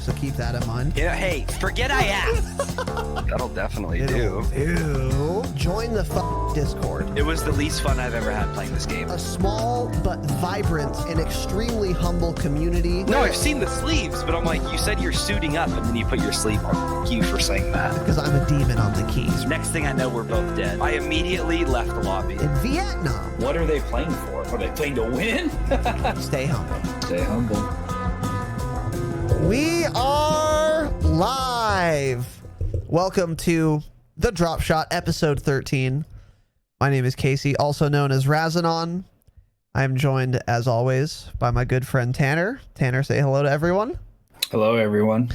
So keep that in mind. Yeah, hey, forget I asked. That'll definitely do. Join the Discord. It was the least fun I've ever had playing this game. A small but vibrant and extremely humble community. No, I've seen the sleeves, but I'm like, you said you're suiting up, and then you put your sleeve on. Thank you for saying that. Because I'm a demon on the keys. Next thing I know, we're both dead. I immediately left the lobby. In Vietnam. What are they playing for? Are they playing to win? Stay humble. Stay humble. We are live. Welcome to the Dropshot episode 13. My name is Casey, also known as Razanon. I am joined, as always, by my good friend Tanner. Tanner, say hello to everyone. Hello, everyone.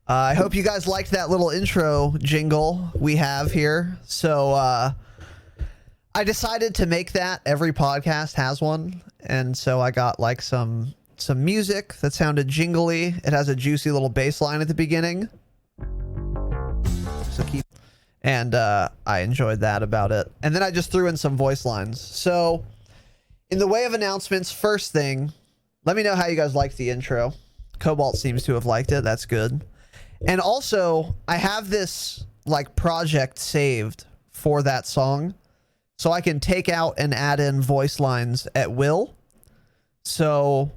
I hope you guys liked that little intro jingle we have here. So I decided to make that. Every podcast has one. And so I got like some music that sounded jingly. It has a juicy little bass line at the beginning. So keep... And I enjoyed that about it. And then I just threw in some voice lines. So in the way of announcements, first thing, let me know how you guys liked the intro. Cobalt seems to have liked it. That's good. And also, I have this like project saved for that song, so I can take out and add in voice lines at will. So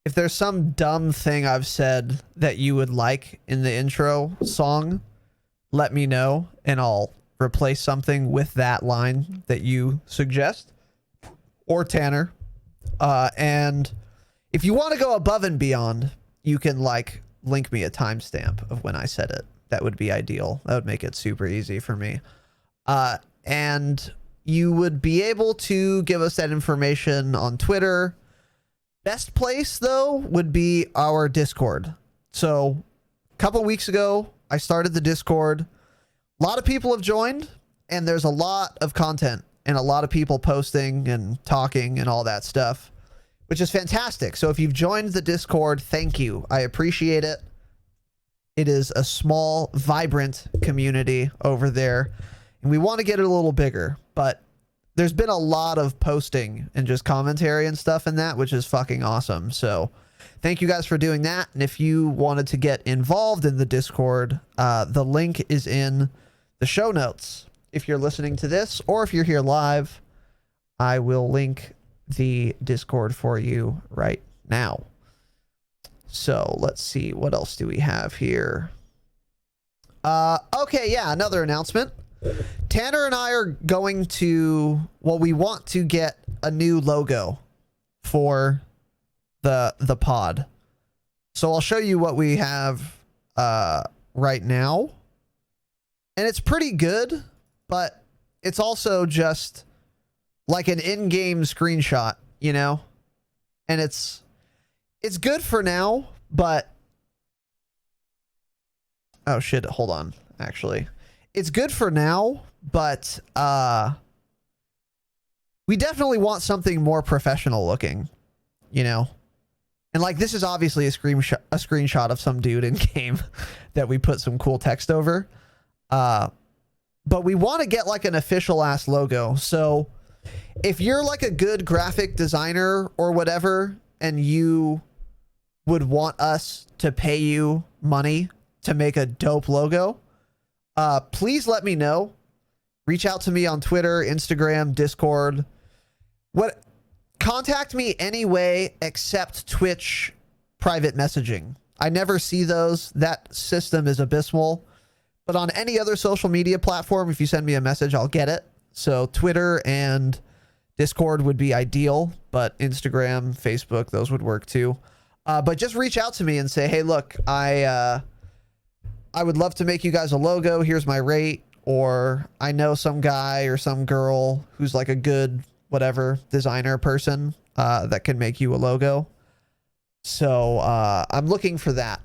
if there's some dumb thing I've said that you would like in the intro song, let me know and I'll replace something with that line that you suggest, or Tanner. And if you want to go above and beyond, you can like link me a timestamp of when I said it. That would be ideal. That would make it super easy for me. And you would be able to give us that information on Twitter. Best place, though, would be our Discord. So a couple weeks ago, I started the Discord. A lot of people have joined, and there's a lot of content and a lot of people posting and talking and all that stuff, which is fantastic. So if you've joined the Discord, thank you. I appreciate it. It is a small, vibrant community over there, and we want to get it a little bigger, but there's been a lot of posting and just commentary and stuff in that, which is fucking awesome. So thank you guys for doing that. And if you wanted to get involved in the Discord, the link is in the show notes. If you're listening to this or if you're here live, I will link the Discord for you right now. So let's see, what else do we have here? Okay, yeah, another announcement. Tanner and I are going to, well, we want to get a new logo for the pod. So I'll show you what we have right now. And it's pretty good, but it's also just like an in-game screenshot, you know? And it's good for now, but oh shit, hold on. Actually, it's good for now, but we definitely want something more professional looking, you know? And like, this is obviously a screenshot of some dude in game that we put some cool text over. But we want to get like an official ass logo. So if you're like a good graphic designer or whatever, and you would want us to pay you money to make a dope logo, please let me know. Reach out to me on Twitter, Instagram, Discord. Contact me any way except Twitch private messaging. I never see those. That system is abysmal. But on any other social media platform, if you send me a message, I'll get it. So Twitter and Discord would be ideal, but Instagram, Facebook, those would work too. But just reach out to me and say, hey, look, I would love to make you guys a logo. Here's my rate. Or I know some guy or some girl who's like a good, whatever, designer person that can make you a logo. So I'm looking for that.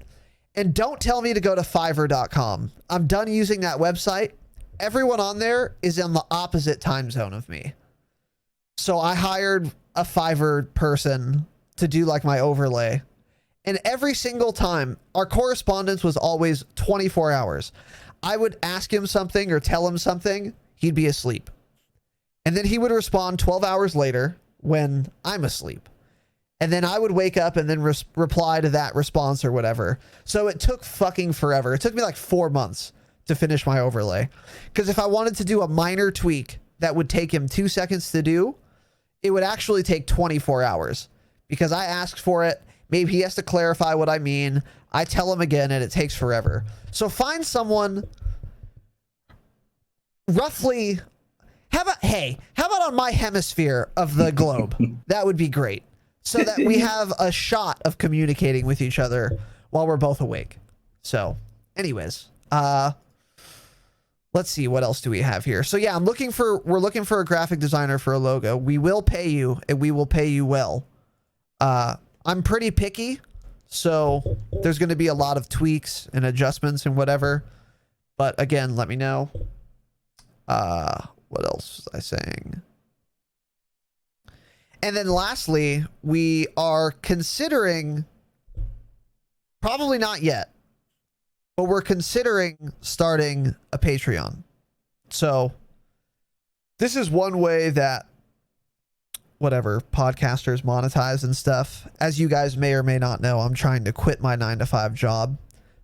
And don't tell me to go to Fiverr.com. I'm done using that website. Everyone on there is in the opposite time zone of me. So I hired a Fiverr person to do like my overlay. And every single time, our correspondence was always 24 hours. I would ask him something or tell him something. He'd be asleep. And then he would respond 12 hours later when I'm asleep. And then I would wake up and then reply to that response or whatever. So it took fucking forever. It took me like 4 months to finish my overlay. Because if I wanted to do a minor tweak that would take him 2 seconds to do, it would actually take 24 hours. Because I asked for it. Maybe he has to clarify what I mean. I tell him again and it takes forever. So find someone roughly... How about on my hemisphere of the globe? That would be great. So that we have a shot of communicating with each other while we're both awake. So, anyways, let's see, what else do we have here? So yeah, we're looking for a graphic designer for a logo. We will pay you, and we will pay you well. I'm pretty picky, so there's going to be a lot of tweaks and adjustments and whatever. But again, let me know. What else was I saying? And then lastly, we are considering, probably not yet, but we're considering starting a Patreon. So this is one way that whatever podcasters monetize and stuff. As you guys may or may not know, I'm trying to quit my 9-to-5 job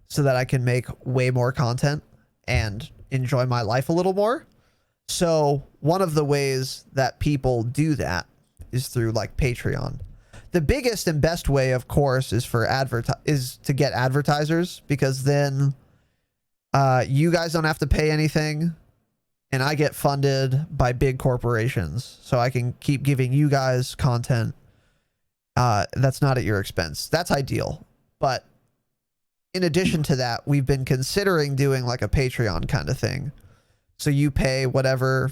so that I can make way more content and enjoy my life a little more. So one of the ways that people do that is through like Patreon. The biggest and best way, of course, is to get advertisers, because then you guys don't have to pay anything and I get funded by big corporations, so I can keep giving you guys content that's not at your expense. That's ideal. But in addition to that, we've been considering doing like a Patreon kind of thing. So you pay whatever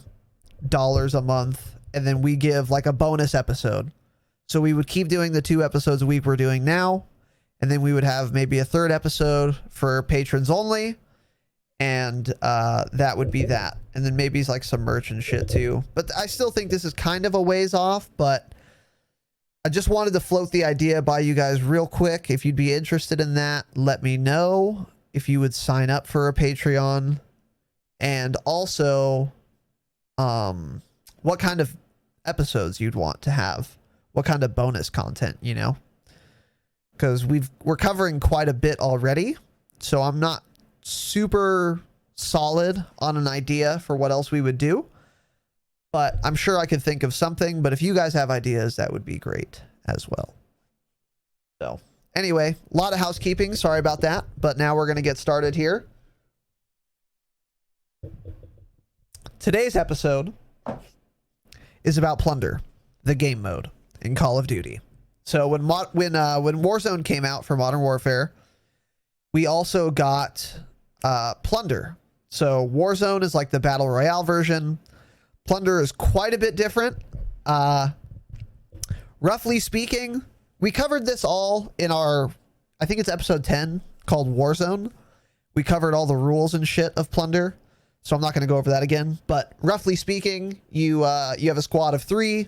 dollars a month, and then we give like a bonus episode. So we would keep doing the 2 episodes a week we're doing now, and then we would have maybe a 3rd episode for patrons only, and that would be that. And then maybe like some merch and shit too. But I still think this is kind of a ways off, but I just wanted to float the idea by you guys real quick. If you'd be interested in that, let me know if you would sign up for a Patreon. And also, what kind of episodes you'd want to have, what kind of bonus content, you know, because we're covering quite a bit already. So I'm not super solid on an idea for what else we would do, but I'm sure I could think of something. But if you guys have ideas, that would be great as well. So anyway, a lot of housekeeping. Sorry about that. But now we're going to get started here. Today's episode is about Plunder, the game mode in Call of Duty. So when Warzone came out for Modern Warfare, we also got Plunder. So Warzone is like the Battle Royale version. Plunder is quite a bit different. Roughly speaking, we covered this all in our, I think it's episode 10, called Warzone. We covered all the rules and shit of Plunder. So I'm not going to go over that again, but roughly speaking, you have a squad of 3,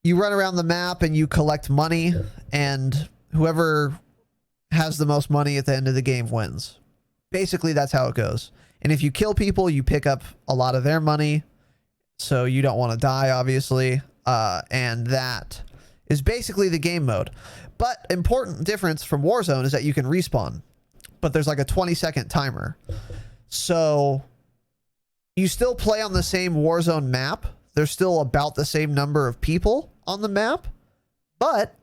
you run around the map and you collect money, and whoever has the most money at the end of the game wins. Basically, that's how it goes. And if you kill people, you pick up a lot of their money, so you don't want to die, obviously. And that is basically the game mode. But important difference from Warzone is that you can respawn, but there's like a 20-second timer. So you still play on the same Warzone map. There's still about the same number of people on the map, but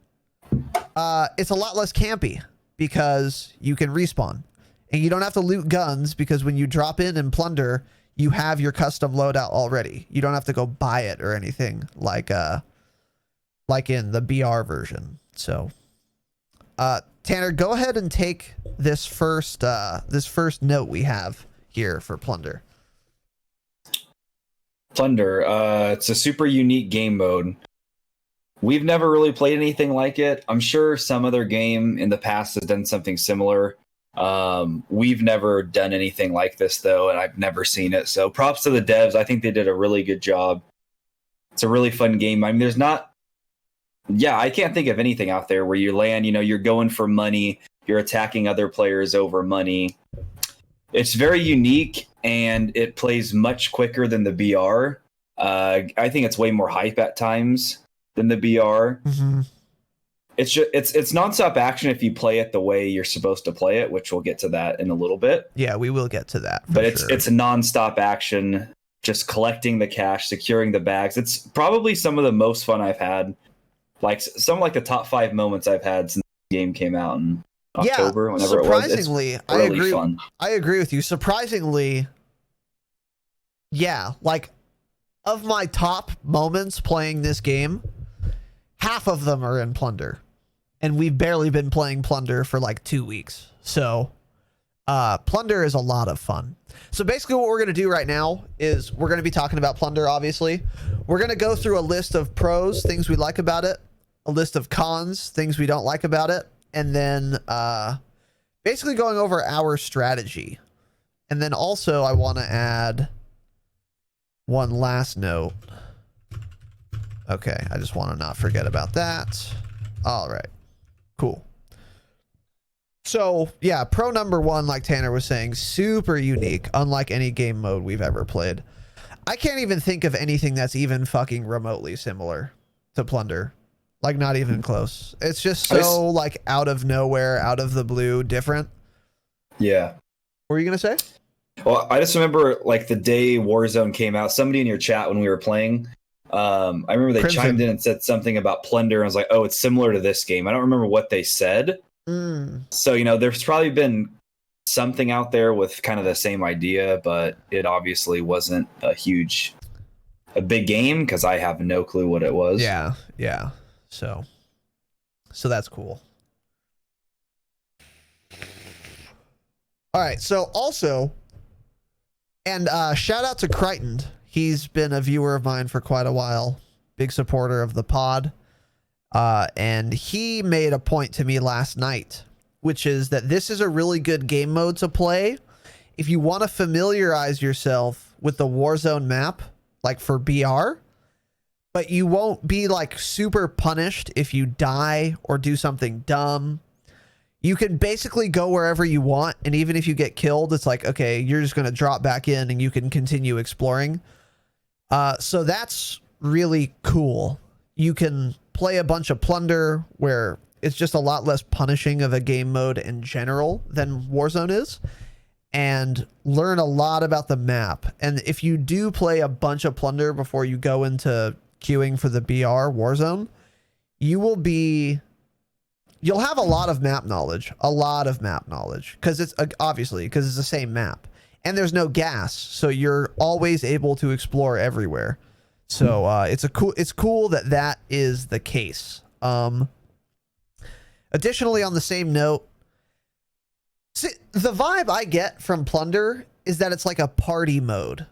it's a lot less campy because you can respawn. And you don't have to loot guns, because when you drop in Plunder, you have your custom loadout already. You don't have to go buy it or anything like in the BR version. So Tanner, go ahead and take this first note we have here for Plunder. Plunder, it's a super unique game mode. We've never really played anything like it. I'm sure some other game in the past has done something similar. We've never done anything like this, though, and I've never seen it. So props to the devs. I think they did a really good job. It's a really fun game. I mean, I can't think of anything out there where you land, you're going for money, you're attacking other players over money. It's very unique, and it plays much quicker than the BR. I think it's way more hype at times than the BR. Mm-hmm. it's nonstop action if you play it the way you're supposed to play it, which we'll get to that in a little bit. Yeah, we will get to that. But it's a nonstop action, just collecting the cash, securing the bags. It's probably some of the most fun I've had. Like some like the top 5 moments I've had since the game came out in October, whenever it was. Surprisingly, it's really fun. I agree with you. Surprisingly, yeah, like of my top moments playing this game, half of them are in Plunder. And we've barely been playing Plunder for like 2 weeks. So Plunder is a lot of fun. So basically what we're going to do right now is we're going to be talking about Plunder, obviously. We're going to go through a list of pros, things we like about it, a list of cons, things we don't like about it, and then basically going over our strategy. And then also I want to add one last note. Okay, I just want to not forget about that. All right, cool. So yeah, pro number 1, like Tanner was saying, super unique, unlike any game mode we've ever played. I can't even think of anything that's even fucking remotely similar to Plunder. Like not even close. It's just so like out of nowhere, out of the blue, different. Yeah. What were you gonna say? Well, I just remember like the day Warzone came out, somebody in your chat when we were playing, I remember they chimed in and said something about Plunder. And I was like, oh, it's similar to this game. I don't remember what they said. So, there's probably been something out there with kind of the same idea, but it obviously wasn't a big game because I have no clue what it was. Yeah. So that's cool. All right. So also, and shout out to Crichton. He's been a viewer of mine for quite a while. Big supporter of the pod. And he made a point to me last night, which is that this is a really good game mode to play if you want to familiarize yourself with the Warzone map, like for BR, but you won't be like super punished if you die or do something dumb. You can basically go wherever you want, and even if you get killed, it's like, okay, you're just going to drop back in and you can continue exploring. So that's really cool. You can play a bunch of Plunder where it's just a lot less punishing of a game mode in general than Warzone is, and learn a lot about the map. And if you do play a bunch of Plunder before you go into queuing for the BR Warzone, you'll have a lot of map knowledge, because it's obviously because it's the same map and there's no gas. So you're always able to explore everywhere. So it's cool that is the case. Additionally, on the same note, the vibe I get from Plunder is that it's like a party mode.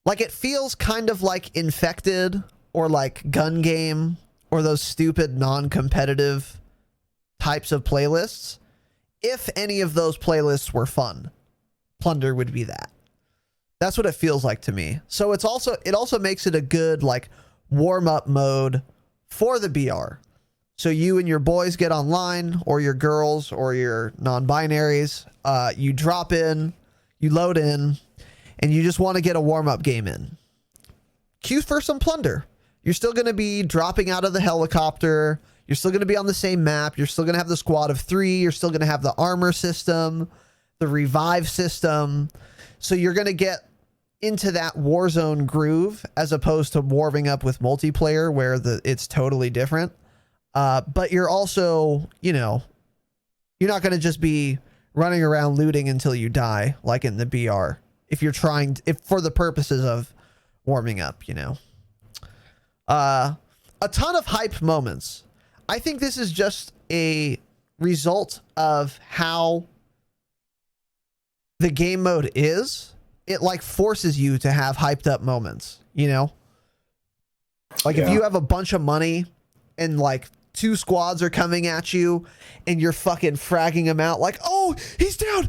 Like it feels kind of like Infected or like Gun Game or those stupid non-competitive types of playlists. If any of those playlists were fun, Plunder would be that. That's what it feels like to me. So it also makes it a good like warm-up mode for the BR. So you and your boys get online, or your girls or your non-binaries, you drop in, you load in, and you just want to get a warm-up game in. Queue for some Plunder. You're still going to be dropping out of the helicopter. You're still going to be on the same map. You're still going to have the squad of 3. You're still going to have the armor system, the revive system. So you're going to get into that Warzone groove as opposed to warming up with multiplayer where it's totally different. But you're also, you're not going to just be running around looting until you die like in the BR. If for the purposes of warming up, a ton of hype moments. I think this is just a result of how the game mode is. It like forces you to have hyped up moments, like if you have a bunch of money and like 2 squads are coming at you and you're fucking fragging them out like, oh, he's down,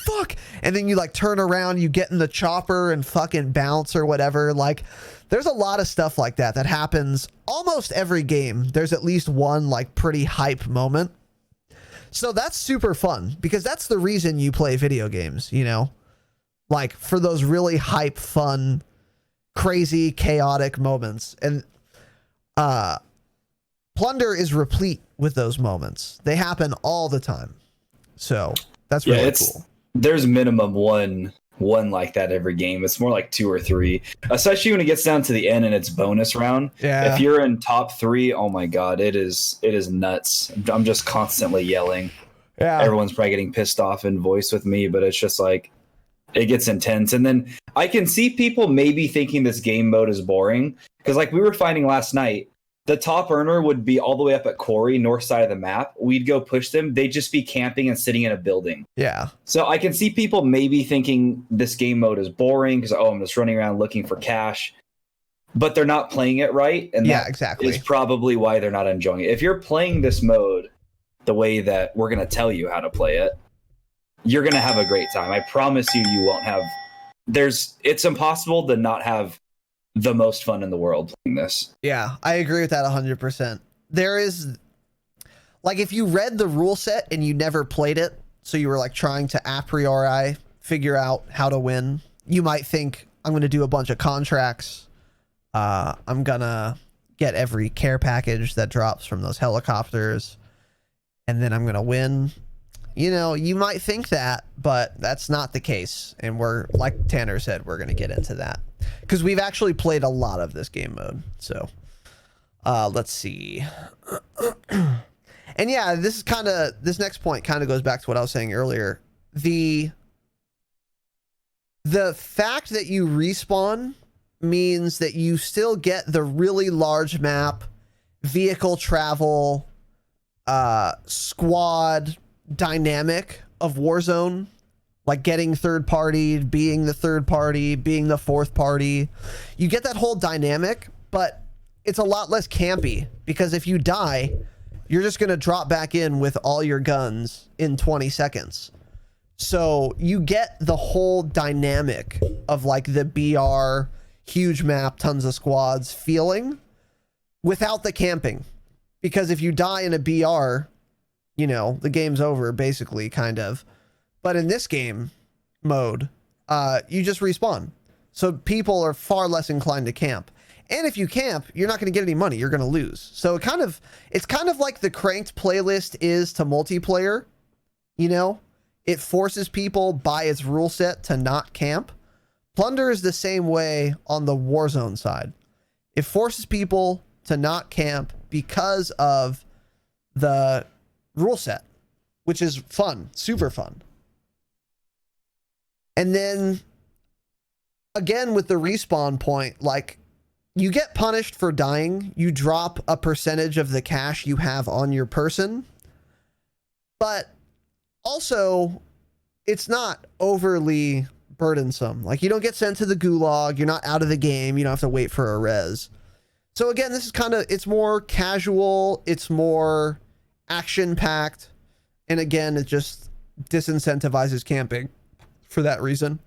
fuck. And then you like turn around, you get in the chopper and fucking bounce or whatever. Like there's a lot of stuff like that happens almost every game. There's at least one like pretty hype moment. So that's super fun because that's the reason you play video games, like for those really hype, fun, crazy, chaotic moments. And Plunder is replete with those moments. They happen all the time. So that's really cool. There's minimum one like that every game. It's more like 2 or 3, especially when it gets down to the end and it's bonus round. Yeah. If you're in top 3, oh my god, it is nuts. I'm just constantly yelling. Yeah. Everyone's probably getting pissed off in voice with me, but it's just like it gets intense. And then I can see people maybe thinking this game mode is boring because, like we were finding last night, the top earner would be all the way up at Quarry, north side of the map. We'd go push them. They'd just be camping and sitting in a building. Yeah. So I can see people maybe thinking this game mode is boring because, I'm just running around looking for cash. But they're not playing it right. And yeah, that exactly. is probably why they're not enjoying it. If you're playing this mode the way that we're going to tell you how to play it, you're going to have a great time. I promise you, you won't have... It's impossible to not have the most fun in the world playing this. Yeah, I agree with that 100%. There is, like, if you read the rule set and you never played it, so you were like trying to a priori figure out how to win, you might think, I'm going to do a bunch of contracts. I'm going to get every care package that drops from those helicopters, and then I'm going to win. You know, you might think that, but that's not the case. And we're, like Tanner said, we're going to get into that because we've actually played a lot of this game mode. So let's see. And yeah, this next point kind of goes back to what I was saying earlier. The fact that you respawn means that you still get the really large map, vehicle travel, squad dynamic of Warzone, like getting third party, being the third party, being the fourth party. You get that whole dynamic, but it's a lot less campy because if you die, you're just going to drop back in with all your guns in 20 seconds. So you get the whole dynamic of like the BR, huge map, tons of squads feeling without the camping. Because if you die in a BR, you know, the game's over basically, kind of. But in this game mode, you just respawn. So people are far less inclined to camp. And if you camp, you're not going to get any money. You're going to lose. So it's kind of like the Cranked playlist is to multiplayer. You know, it forces people by its rule set to not camp. Plunder is the same way on the Warzone side. It forces people to not camp because of the rule set, which is fun, super fun. And then again with the respawn point, like you get punished for dying. You drop a percentage of the cash you have on your person, but also it's not overly burdensome. Like you don't get sent to the gulag. You're not out of the game. You don't have to wait for a res. So again, this is it's more casual. It's more action packed. And again, it just disincentivizes camping for that reason.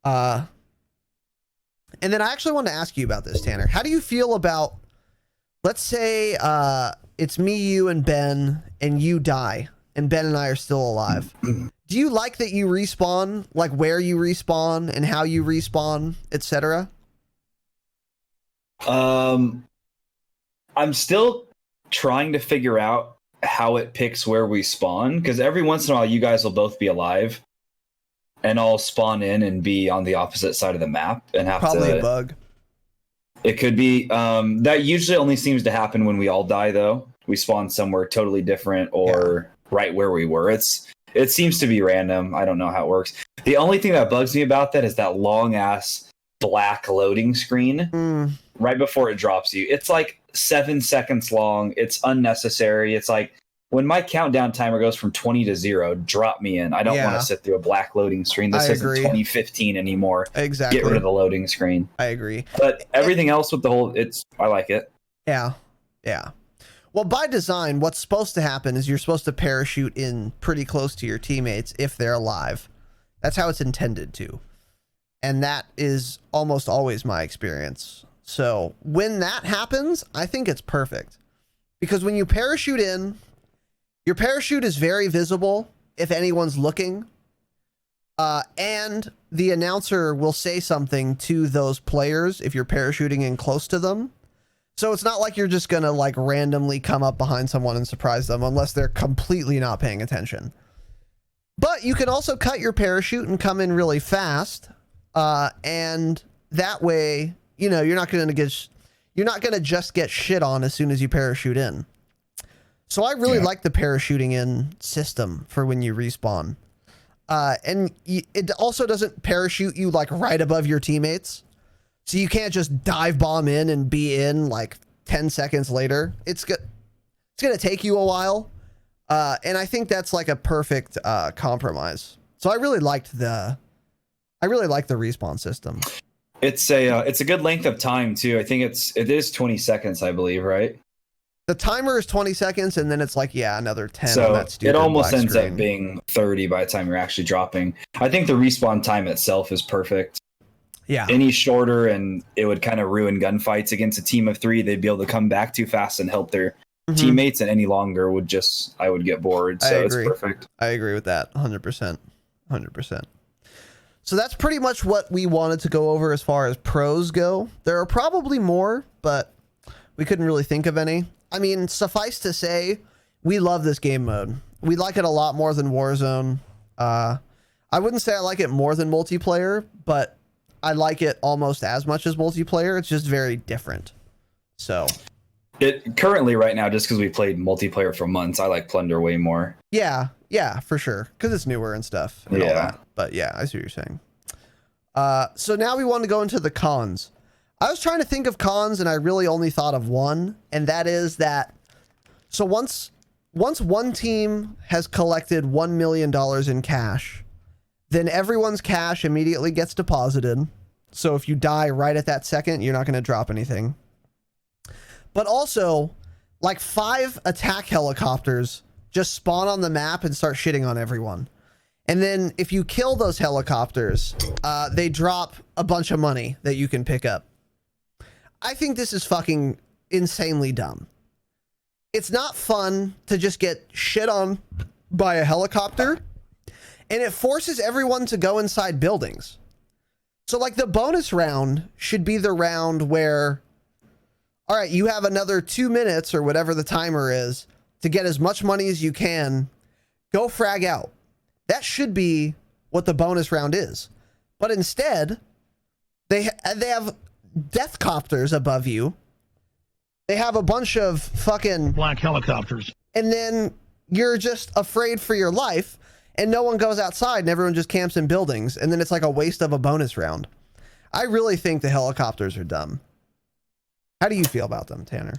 And then I actually wanted to ask you about this, Tanner. How do you feel about, let's say it's me, you, and Ben, and you die, and Ben and I are still alive. Do you like that you respawn, like where you respawn and how you respawn, etc.? I'm still trying to figure out how it picks where we spawn, because every once in a while you guys will both be alive and I'll spawn in and be on the opposite side of the map and have Probably a bug. It could be. That usually only seems to happen when we all die, though. We spawn somewhere totally different or right where we were. It seems to be random. I don't know how it works. The only thing that bugs me about that is that long ass black loading screen right before it drops you. It's like 7 seconds long. It's unnecessary. It's like when my countdown timer goes from 20 to 0, drop me in. I don't want to sit through a black loading screen. This isn't 2015 anymore. Exactly. Get rid of the loading screen. I agree. But everything else with the whole, I like it. Yeah. Yeah. Well, by design, what's supposed to happen is you're supposed to parachute in pretty close to your teammates if they're alive. That's how it's intended to. And that is almost always my experience. So when that happens, I think it's perfect. Because when you parachute in, your parachute is very visible if anyone's looking. And the announcer will say something to those players if you're parachuting in close to them. So it's not like you're just going to like randomly come up behind someone and surprise them unless they're completely not paying attention. But you can also cut your parachute and come in really fast. And that way, you know, you're not going to just get shit on as soon as you parachute in. So I really like the parachuting in system for when you respawn. And it also doesn't parachute you like right above your teammates. So you can't just dive bomb in and be in like 10 seconds later. It's going to take you a while. And I think that's like a perfect compromise. So I really liked the respawn system. It's a good length of time too. I think it is 20 seconds, I believe, right? The timer is 20 seconds, and then it's like, another 10. So on that stupid it almost black ends screen. up being 30 by the time you're actually dropping. I think the respawn time itself is perfect. Yeah. Any shorter, and it would kind of ruin gunfights against a team of 3. They'd be able to come back too fast and help their teammates, and any longer I would get bored. So it's perfect. I agree with that 100%. 100%. So that's pretty much what we wanted to go over as far as pros go. There are probably more, but we couldn't really think of any. I mean, suffice to say, we love this game mode. We like it a lot more than Warzone. I wouldn't say I like it more than multiplayer, but I like it almost as much as multiplayer. It's just very different. So it currently right now, just because we played multiplayer for months, I like Plunder way more. Yeah, for sure. Because it's newer and stuff. And all that. But yeah, I see what you're saying. So now we want to go into the cons. I was trying to think of cons, and I really only thought of one, and that is that. So once one team has collected $1 million in cash, then everyone's cash immediately gets deposited. So if you die right at that second, you're not going to drop anything. But also, like 5 attack helicopters just spawn on the map and start shitting on everyone. And then if you kill those helicopters, they drop a bunch of money that you can pick up. I think this is fucking insanely dumb. It's not fun to just get shit on by a helicopter, and it forces everyone to go inside buildings. So like the bonus round should be the round where, all right, you have another 2 minutes or whatever the timer is to get as much money as you can. Go frag out. That should be what the bonus round is. But instead, they have death copters above you. They have a bunch of fucking black helicopters. And then you're just afraid for your life, and no one goes outside, and everyone just camps in buildings, and then it's like a waste of a bonus round. I really think the helicopters are dumb. How do you feel about them, Tanner?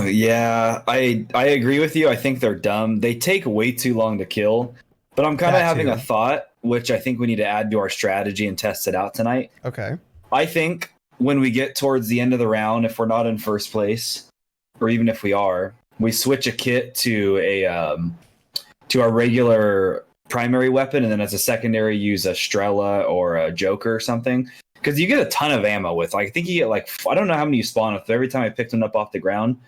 Yeah, I agree with you. I think they're dumb. They take way too long to kill. But I'm kind of having a thought, which I think we need to add to our strategy and test it out tonight. Okay. I think when we get towards the end of the round, if we're not in first place, or even if we are, we switch a kit to our regular primary weapon, and then as a secondary, use a Strela or a Joker or something. Because you get a ton of ammo with. Like, I think you get like, I don't know how many you spawn with. Every time I picked one up off the ground,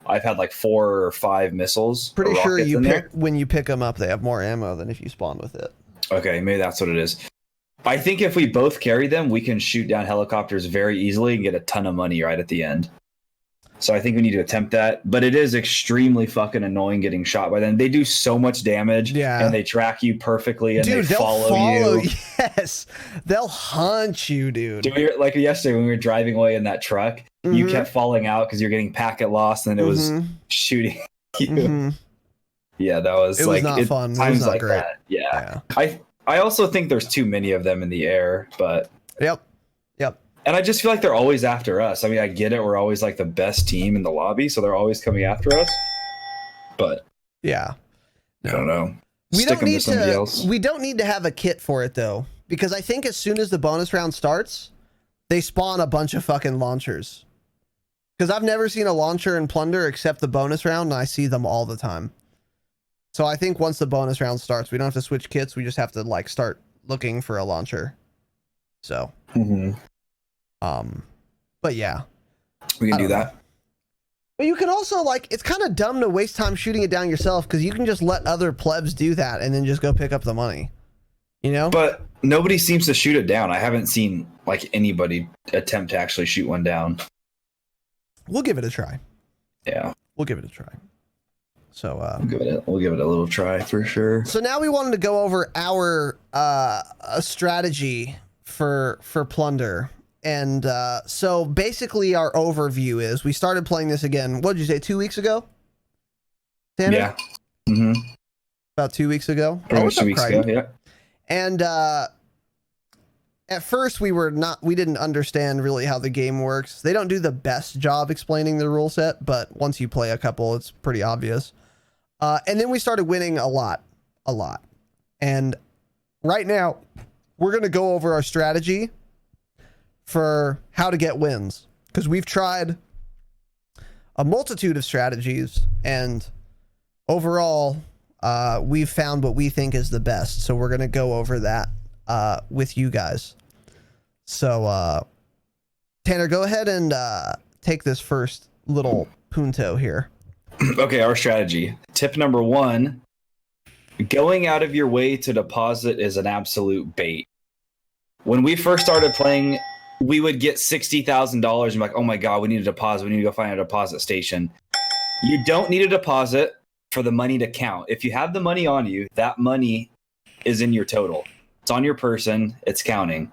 I've had like 4 or 5 missiles. Pretty sure when you pick them up, they have more ammo than if you spawn with it. Okay, maybe that's what it is. I think if we both carry them, we can shoot down helicopters very easily and get a ton of money right at the end. So I think we need to attempt that. But it is extremely fucking annoying getting shot by them. They do so much damage, and they track you perfectly, and dude, they follow you. Yes, they'll hunt you, dude. Like yesterday when we were driving away in that truck, you kept falling out because you're getting packet lost, and it was shooting you. Yeah, that was it like was not fun. It was not like great. That. Yeah. I also think there's too many of them in the air, but Yep. And I just feel like they're always after us. I mean, I get it. We're always like the best team in the lobby, so they're always coming after us. But yeah, I don't know. We don't need to have a kit for it though, because I think as soon as the bonus round starts, they spawn a bunch of fucking launchers. Because I've never seen a launcher in Plunder except the bonus round, and I see them all the time. So I think once the bonus round starts, we don't have to switch kits. We just have to like start looking for a launcher. So. But yeah, we can do that. But you can also like, it's kind of dumb to waste time shooting it down yourself, because you can just let other plebs do that and then just go pick up the money, you know? But nobody seems to shoot it down. I haven't seen like anybody attempt to actually shoot one down. We'll give it a try. Yeah, We'll give it a try. So we'll give it a little try for sure. So now we wanted to go over our strategy for Plunder. And so basically our overview is we started playing this again. What did you say, 2 weeks ago? Tanner? Yeah. Mm-hmm. About 2 weeks ago. Pretty much 2 weeks ago, yeah. And at first we didn't understand really how the game works. They don't do the best job explaining the rule set, but once you play a couple, it's pretty obvious. And then we started winning a lot. And right now we're going to go over our strategy for how to get wins, because we've tried a multitude of strategies, and overall we've found what we think is the best. So we're going to go over that with you guys. So Tanner, go ahead and take this first little punto here. Okay, our strategy. Tip number 1, going out of your way to deposit is an absolute bait. When we first started playing, we would get $60,000 and like, oh my God, we need a deposit. We need to go find a deposit station. You don't need a deposit for the money to count. If you have the money on you, that money is in your total. It's on your person. It's counting.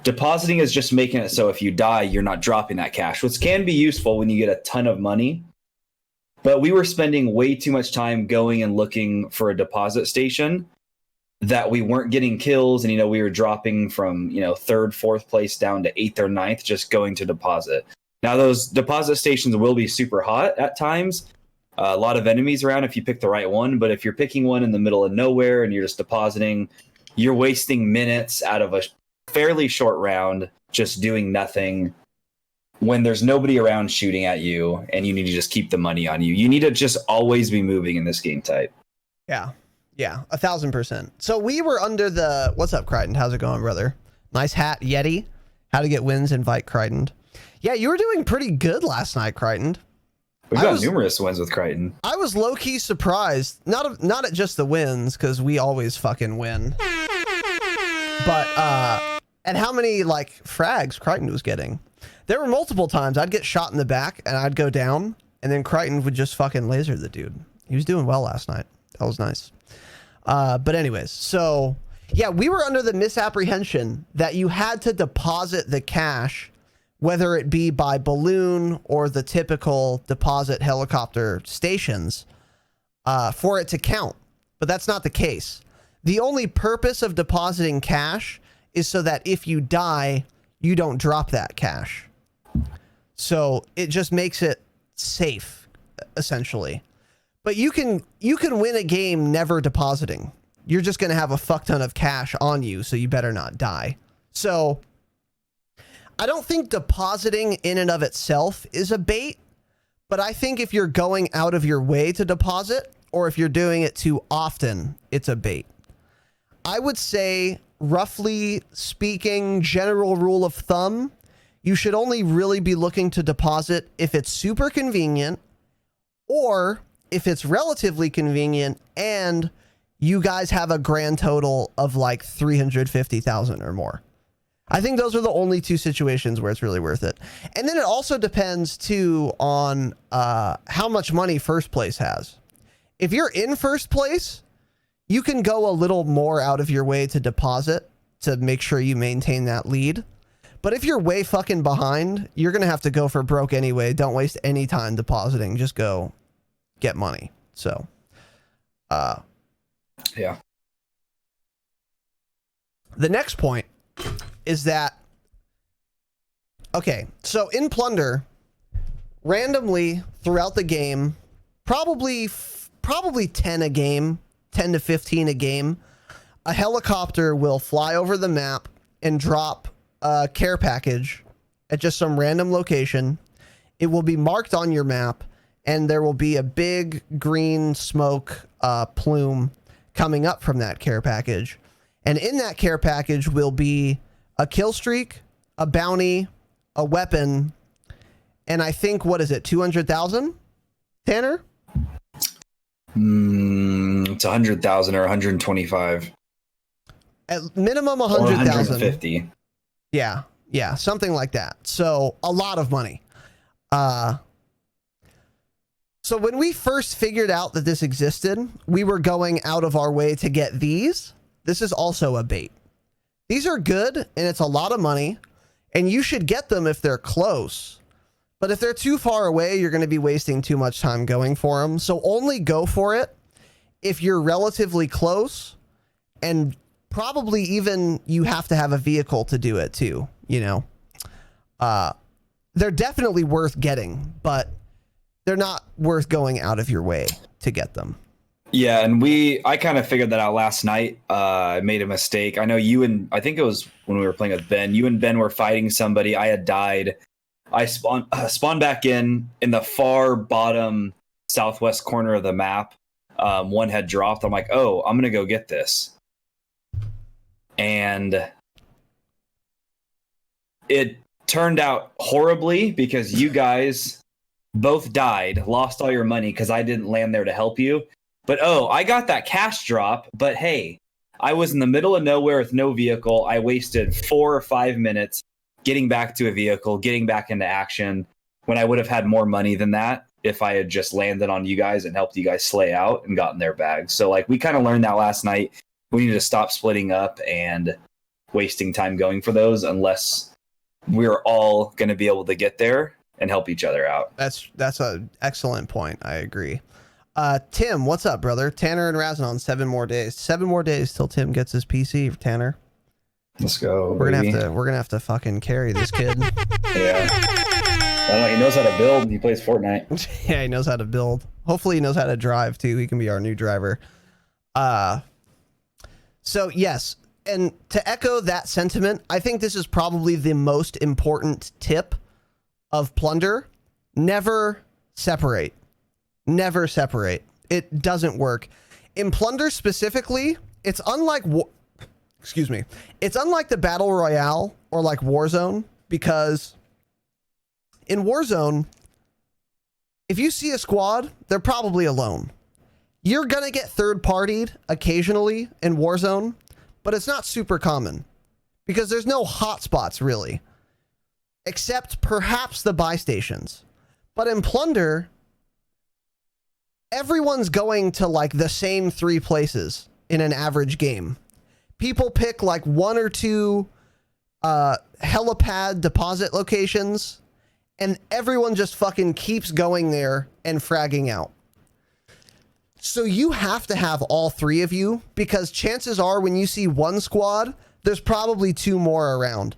Depositing is just making it so if you die, you're not dropping that cash, which can be useful when you get a ton of money. But we were spending way too much time going and looking for a deposit station that we weren't getting kills. And, we were dropping from, 3rd, 4th place down to 8th or 9th, just going to deposit. Now, those deposit stations will be super hot at times. A lot of enemies around if you pick the right one. But if you're picking one in the middle of nowhere and you're just depositing, you're wasting minutes out of a fairly short round just doing nothing when there's nobody around shooting at you, and you need to just keep the money on you. You need to just always be moving in this game type. Yeah, 1,000%. So we were under the... What's up, Crichton? How's it going, brother? Nice hat, Yeti. How to get wins, invite Crichton. Yeah, you were doing pretty good last night, Crichton. We've got numerous wins with Crichton. I was low-key surprised. Not at just the wins, because we always fucking win. But, and how many, frags Crichton was getting. There were multiple times I'd get shot in the back, and I'd go down, and then Crichton would just fucking laser the dude. He was doing well last night. That was nice. But anyways, so, yeah, we were under the misapprehension that you had to deposit the cash, whether it be by balloon or the typical deposit helicopter stations, for it to count. But that's not the case. The only purpose of depositing cash is so that if you die, you don't drop that cash. So it just makes it safe, essentially. But you can win a game never depositing. You're just going to have a fuck ton of cash on you, so you better not die. So I don't think depositing in and of itself is a bait, but I think if you're going out of your way to deposit, or if you're doing it too often, it's a bait. I would say, roughly speaking, general rule of thumb, you should only really be looking to deposit if it's super convenient, or if it's relatively convenient and you guys have a grand total of 350,000 or more. I think those are the only two situations where it's really worth it. And then it also depends too on how much money first place has. If you're in first place, you can go a little more out of your way to deposit to make sure you maintain that lead. But if you're way fucking behind, you're going to have to go for broke anyway. Don't waste any time depositing. Just go get money. So, yeah. The next point is that, okay, so in Plunder, randomly throughout the game, probably 10 a game, 10 to 15 a game, a helicopter will fly over the map and drop a care package at just some random location. It will be marked on your map, and there will be a big green smoke plume coming up from that care package. And in that care package will be a kill streak, a bounty, a weapon, and I think, what is it, 200,000? Tanner? It's 100,000 or 125. At minimum 100,000. 150. Yeah, something like that. So a lot of money. So when we first figured out that this existed, we were going out of our way to get these. This is also a bait. These are good, and it's a lot of money, and you should get them if they're close. But if they're too far away, you're going to be wasting too much time going for them. So only go for it if you're relatively close, and probably even you have to have a vehicle to do it too, you know. They're definitely worth getting, but they're not worth going out of your way to get them. Yeah, and I kind of figured that out last night. I made a mistake. I know I think it was when we were playing with Ben. You and Ben were fighting somebody. I had died. I spawned back in the far bottom southwest corner of the map. One had dropped. I'm like, oh, I'm going to go get this. And it turned out horribly because you guys both died, lost all your money because I didn't land there to help you. But I got that cash drop. But hey, I was in the middle of nowhere with no vehicle. I wasted 4 or 5 minutes getting back to a vehicle, getting back into action when I would have had more money than that if I had just landed on you guys and helped you guys slay out and gotten their bags. So like we kind of learned that last night. We need to stop splitting up and wasting time going for those unless we're all going to be able to get there and help each other out. That's an excellent point. I agree. Tim, what's up, brother? Tanner and Razanon, 7 more days. 7 more days till Tim gets his PC. Tanner, let's go. We're gonna have to fucking carry this kid. Yeah. I don't know. He knows how to build. He plays Fortnite. Yeah, he knows how to build. Hopefully, he knows how to drive too. He can be our new driver. So yes, and to echo that sentiment, I think this is probably the most important tip of Plunder. Never separate. Never separate. It doesn't work. In Plunder specifically, it's unlike it's unlike the Battle Royale or like Warzone, because in Warzone, if you see a squad, they're probably alone. You're going to get third-partied occasionally in Warzone, but it's not super common because there's no hotspots really, except perhaps the buy stations. But in Plunder, everyone's going to like the same 3 places in an average game. People pick like 1 or 2 helipad deposit locations, and everyone just fucking keeps going there and fragging out. So you have to have all 3 of you, because chances are when you see one squad, there's probably 2 more around.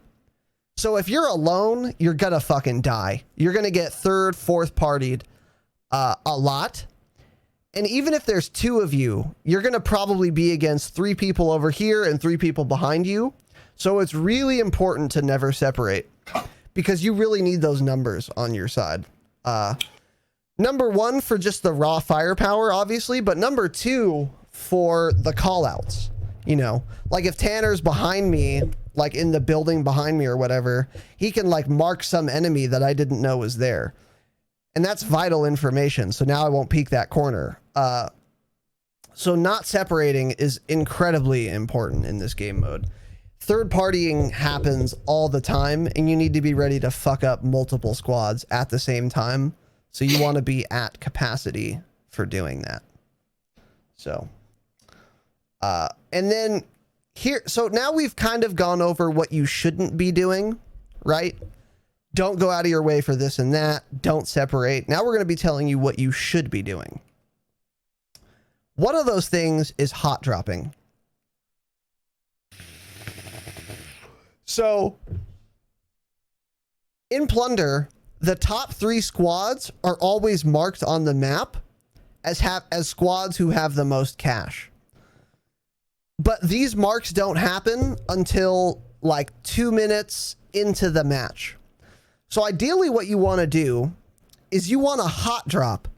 So if you're alone, you're gonna fucking die. You're gonna get third, fourth partied a lot. And even if there's 2 of you, you're gonna probably be against 3 people over here and 3 people behind you. So it's really important to never separate, because you really need those numbers on your side. Number 1 for just the raw firepower, obviously, but number 2 for the callouts. You know, like if Tanner's behind me, like in the building behind me or whatever, he can like mark some enemy that I didn't know was there. And that's vital information. So now I won't peek that corner. So not separating is incredibly important in this game mode. Third partying happens all the time, and you need to be ready to fuck up multiple squads at the same time. So you want to be at capacity for doing that. So, and then here, so now we've kind of gone over what you shouldn't be doing, right? Don't go out of your way for this and that. Don't separate. Now we're going to be telling you what you should be doing. One of those things is hot dropping. So in Plunder, the top 3 squads are always marked on the map as squads who have the most cash. But these marks don't happen until like 2 minutes into the match. So ideally what you want to do is you want to hot drop,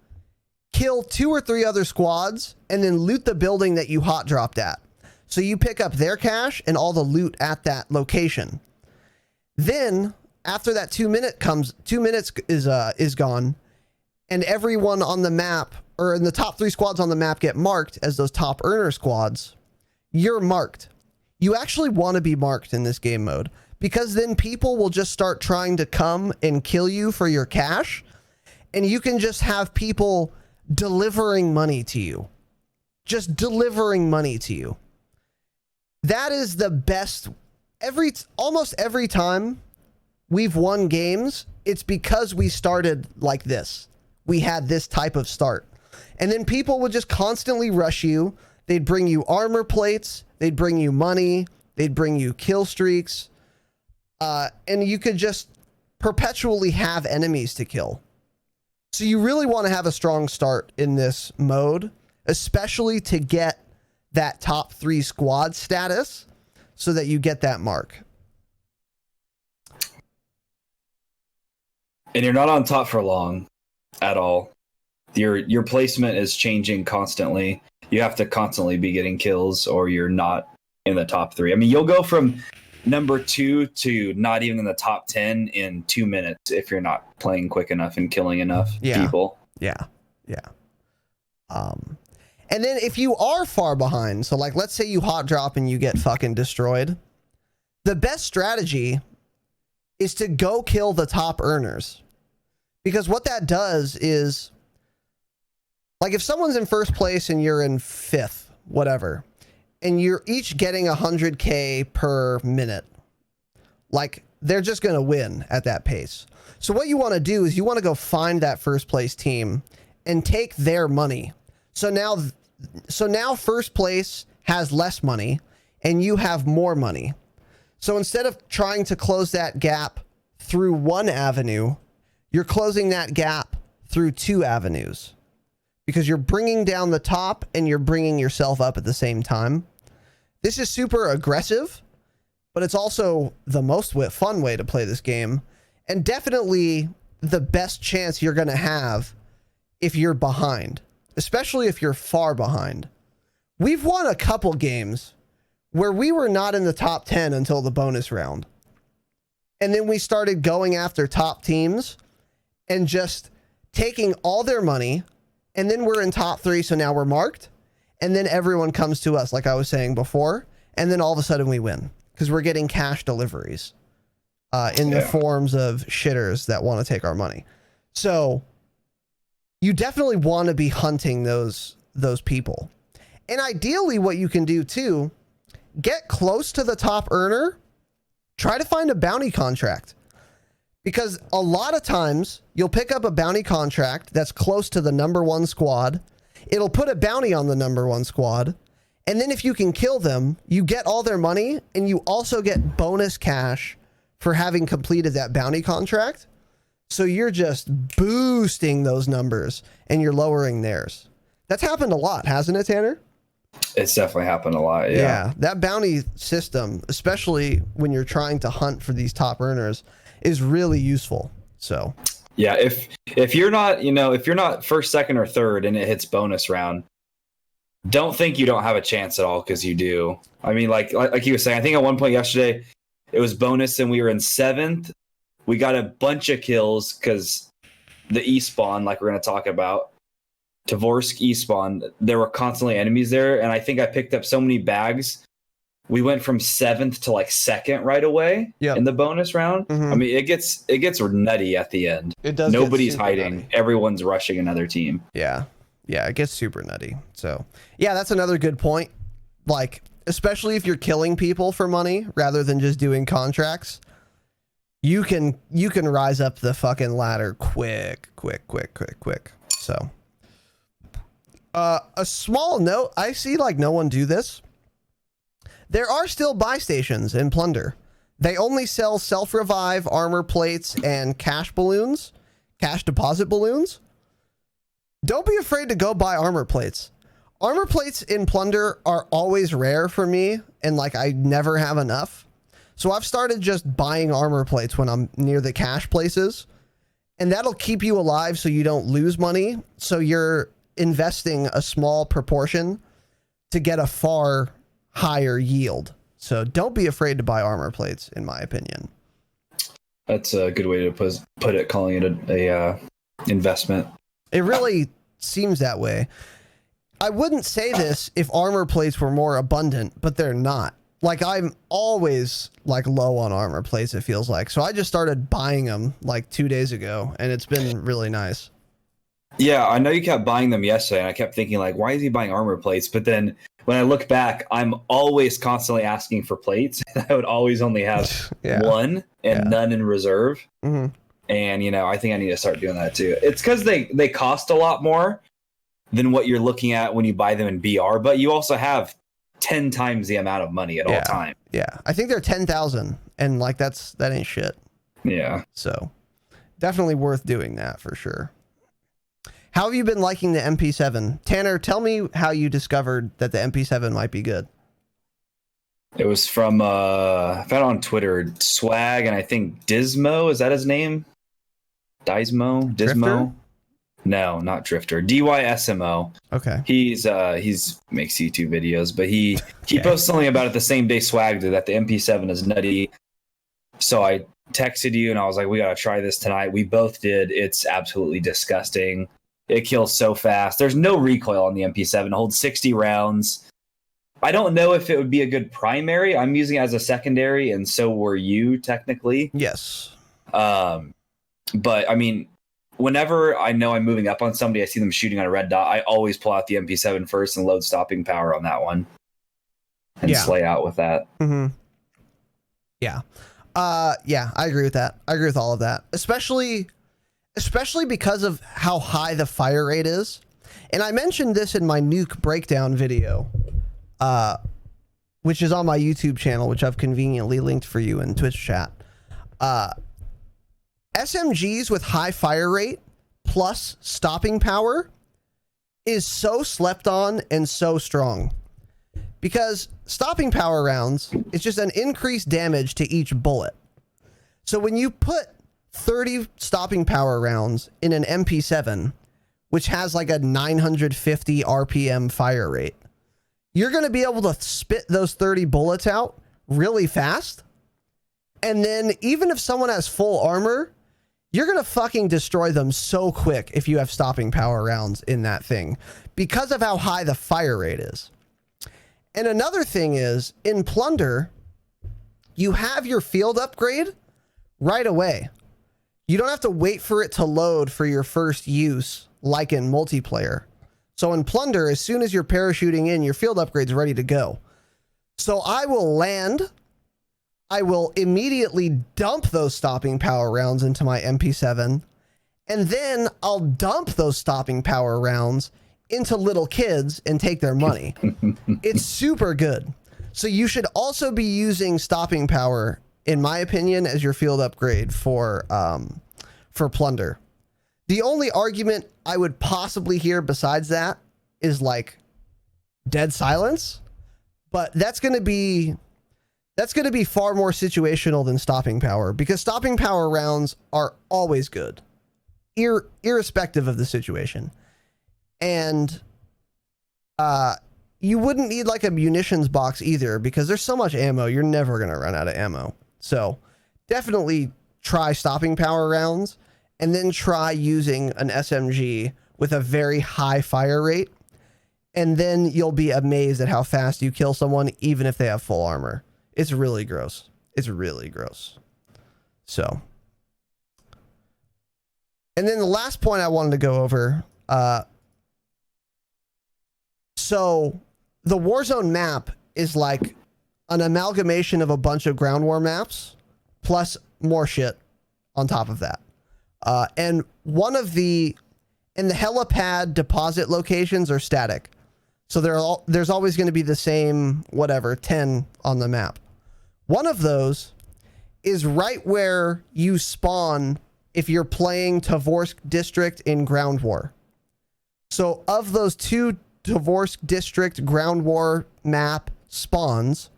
kill 2 or 3 other squads, and then loot the building that you hot dropped at. So you pick up their cash and all the loot at that location. Then after that 2 minutes is gone, and everyone on the map, or in the top 3 squads on the map, get marked as those top earner squads, you're marked. You actually want to be marked in this game mode, because then people will just start trying to come and kill you for your cash, and you can just have people delivering money to you. Just delivering money to you. That is the best. Almost every time we've won games, it's because we started like this. We had this type of start. And then people would just constantly rush you. They'd bring you armor plates. They'd bring you money. They'd bring you kill streaks. And you could just perpetually have enemies to kill. So you really want to have a strong start in this mode, especially to get that top 3 squad status so that you get that mark. And you're not on top for long at all. Your placement is changing constantly. You have to constantly be getting kills or you're not in the top 3. I mean, you'll go from number 2 to not even in the top 10 in 2 minutes if you're not playing quick enough and killing enough people. Yeah. And then if you are far behind, so like let's say you hot drop and you get fucking destroyed, the best strategy is to go kill the top earners. Because what that does is, like if someone's in first place and you're in 5th, whatever, and you're each getting 100K per minute, like they're just going to win at that pace. So what you want to do is you want to go find that first place team and take their money. So now first place has less money and you have more money. So instead of trying to close that gap through one avenue, you're closing that gap through 2 avenues, because you're bringing down the top and you're bringing yourself up at the same time. This is super aggressive, but it's also the most fun way to play this game, and definitely the best chance you're going to have if you're behind, especially if you're far behind. We've won a couple games where we were not in the top 10 until the bonus round. And then we started going after top teams and just taking all their money. And then we're in top 3. So now we're marked. And then everyone comes to us, like I was saying before. And then all of a sudden we win because we're getting cash deliveries in the forms of shitters that want to take our money. So you definitely want to be hunting those people. And ideally what you can do too, get close to the top earner, try to find a bounty contract, because a lot of times you'll pick up a bounty contract that's close to the number 1 squad. It'll put a bounty on the number 1 squad. And then if you can kill them, you get all their money and you also get bonus cash for having completed that bounty contract. So you're just boosting those numbers and you're lowering theirs. That's happened a lot, hasn't it, Tanner? It's definitely happened a lot. Yeah. That bounty system, especially when you're trying to hunt for these top earners, is really useful. So yeah, if you're not, if you're not first, second, or third and it hits bonus round, don't think you don't have a chance at all, because you do. I mean, like you were saying, I think at one point yesterday it was bonus and we were in 7th. We got a bunch of kills because the E-spawn, like we're going to talk about, Tvorsk E-spawn, there were constantly enemies there, and I think I picked up so many bags. We went from 7th to like 2nd right away in the bonus round. I mean, it gets nutty at the end. It does. Nobody's hiding. Nutty. Everyone's rushing another team. Yeah, it gets super nutty. So yeah, that's another good point. Like, especially if you're killing people for money rather than just doing contracts, you can rise up the fucking ladder quick. So a small note, I see like no one do this. There are still buy stations in Plunder. They only sell self-revive, armor plates, and cash deposit balloons. Don't be afraid to go buy armor plates. Armor plates in Plunder are always rare for me, and like I never have enough. So I've started just buying armor plates when I'm near the cash places, and that'll keep you alive so you don't lose money. So you're investing a small proportion to get a far higher yield. So don't be afraid to buy armor plates, in my opinion. That's a good way to put it, calling it a investment. It really seems that way. I wouldn't say this if armor plates were more abundant, but they're not. like I'm always like low on armor plates, it feels like. So I just started buying them like 2 days ago, and it's been really nice. Yeah, I know you kept buying them yesterday, and I kept thinking, like, why is he buying armor plates? But then when I look back, I'm always constantly asking for plates. I would always only have one and none in reserve. Mm-hmm. And, you know, I think I need to start doing that too. It's because they cost a lot more than what you're looking at when you buy them in BR, but you also have 10 times the amount of money at all time. Yeah, I think they're 10,000, and like that ain't shit. Yeah. So definitely worth doing that for sure. How have you been liking the MP7? Tanner, tell me how you discovered that the MP7 might be good. It was from, I found it on Twitter, Swag, and I think Dismo, is that his name? Dismo? Drifter? No, not Drifter. DYSMO. Okay. He's makes YouTube videos, but he posted something about it the same day Swag did, that the MP7 is nutty. So I texted you and I was like, we got to try this tonight. We both did. It's absolutely disgusting. It kills so fast. There's no recoil on the MP7. It holds 60 rounds. I don't know if it would be a good primary. I'm using it as a secondary, and so were you, technically. Yes. But, I mean, whenever I know I'm moving up on somebody, I see them shooting on a red dot, I always pull out the MP7 first and load stopping power on that one. And slay out with that. Mm-hmm. Yeah. Yeah, I agree with that. I agree with all of that. Especially because of how high the fire rate is. And I mentioned this in my nuke breakdown video, which is on my YouTube channel, which I've conveniently linked for you in Twitch chat. SMGs with high fire rate plus stopping power is so slept on and so strong. Because stopping power rounds is just an increased damage to each bullet. So when you put 30 stopping power rounds in an MP7, which has like a 950 RPM fire rate, you're going to be able to spit those 30 bullets out really fast. And then even if someone has full armor, you're going to fucking destroy them so quick if you have stopping power rounds in that thing because of how high the fire rate is. And another thing is, in Plunder, you have your field upgrade right away. You don't have to wait for it to load for your first use like in multiplayer. So in Plunder, as soon as you're parachuting in, your field upgrade's ready to go. So I will land. I will immediately dump those stopping power rounds into my MP7. And then I'll dump those stopping power rounds into little kids and take their money. It's super good. So you should also be using stopping power, in my opinion, as your field upgrade for Plunder. The only argument I would possibly hear besides that is like dead silence, but that's going to be far more situational than stopping power, because stopping power rounds are always good, irrespective of the situation. And you wouldn't need like a munitions box either, because there's so much ammo, you're never going to run out of ammo. So definitely try stopping power rounds, and then try using an SMG with a very high fire rate. And then you'll be amazed at how fast you kill someone, even if they have full armor. It's really gross. It's really gross. So. And then the last point I wanted to go over. So the Warzone map is like an amalgamation of a bunch of ground war maps plus more shit on top of that. And one of the helipad deposit locations are static. So there's always going to be the same, 10 on the map. One of those is right where you spawn if you're playing Tovorsk District in Ground War. So of those two Tovorsk District Ground War map spawns,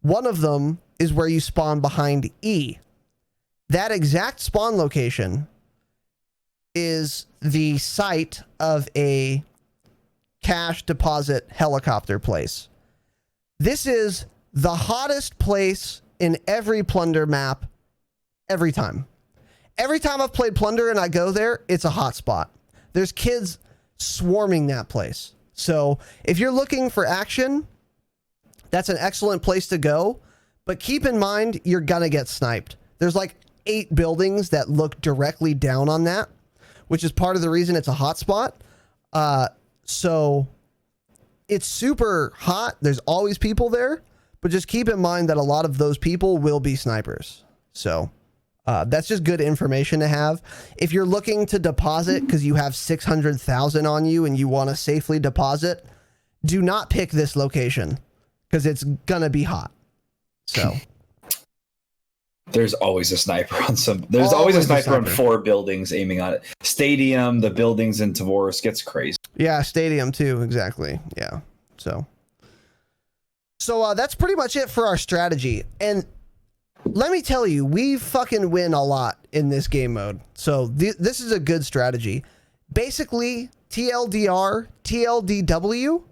one of them is where you spawn behind E. That exact spawn location is the site of a cash deposit helicopter place. This is the hottest place in every Plunder map every time. Every time I've played Plunder and I go there, it's a hot spot. There's kids swarming that place. So if you're looking for action, That's an excellent place to go. But keep in mind, you're going to get sniped. There's like 8 buildings that look directly down on that, which is part of the reason it's a hotspot. So it's super hot. There's always people there, but just keep in mind that a lot of those people will be snipers. So that's just good information to have. If you're looking to deposit because you have 600,000 on you and you want to safely deposit, do not pick this location because it's going to be hot. So there's always a sniper on some. There's always a sniper on 4 buildings aiming on it. Stadium, the buildings in Tavoris gets crazy. Yeah, stadium too. Exactly. Yeah. So that's pretty much it for our strategy. And let me tell you, we fucking win a lot in this game mode. So this is a good strategy. Basically, TLDR, TLDW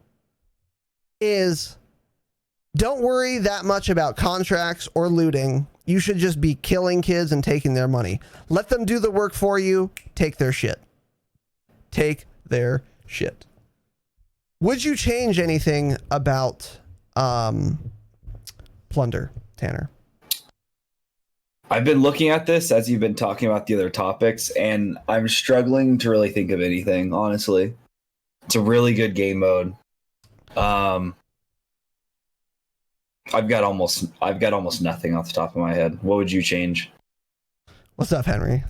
is don't worry that much about contracts or looting. You should just be killing kids and taking their money. Let them do the work for you. Take their shit. Take their shit. Would you change anything about Plunder, Tanner? I've been looking at this as you've been talking about the other topics, and I'm struggling to really think of anything, honestly. It's a really good game mode. I've got almost nothing off the top of my head. What would you change? What's up, Henry?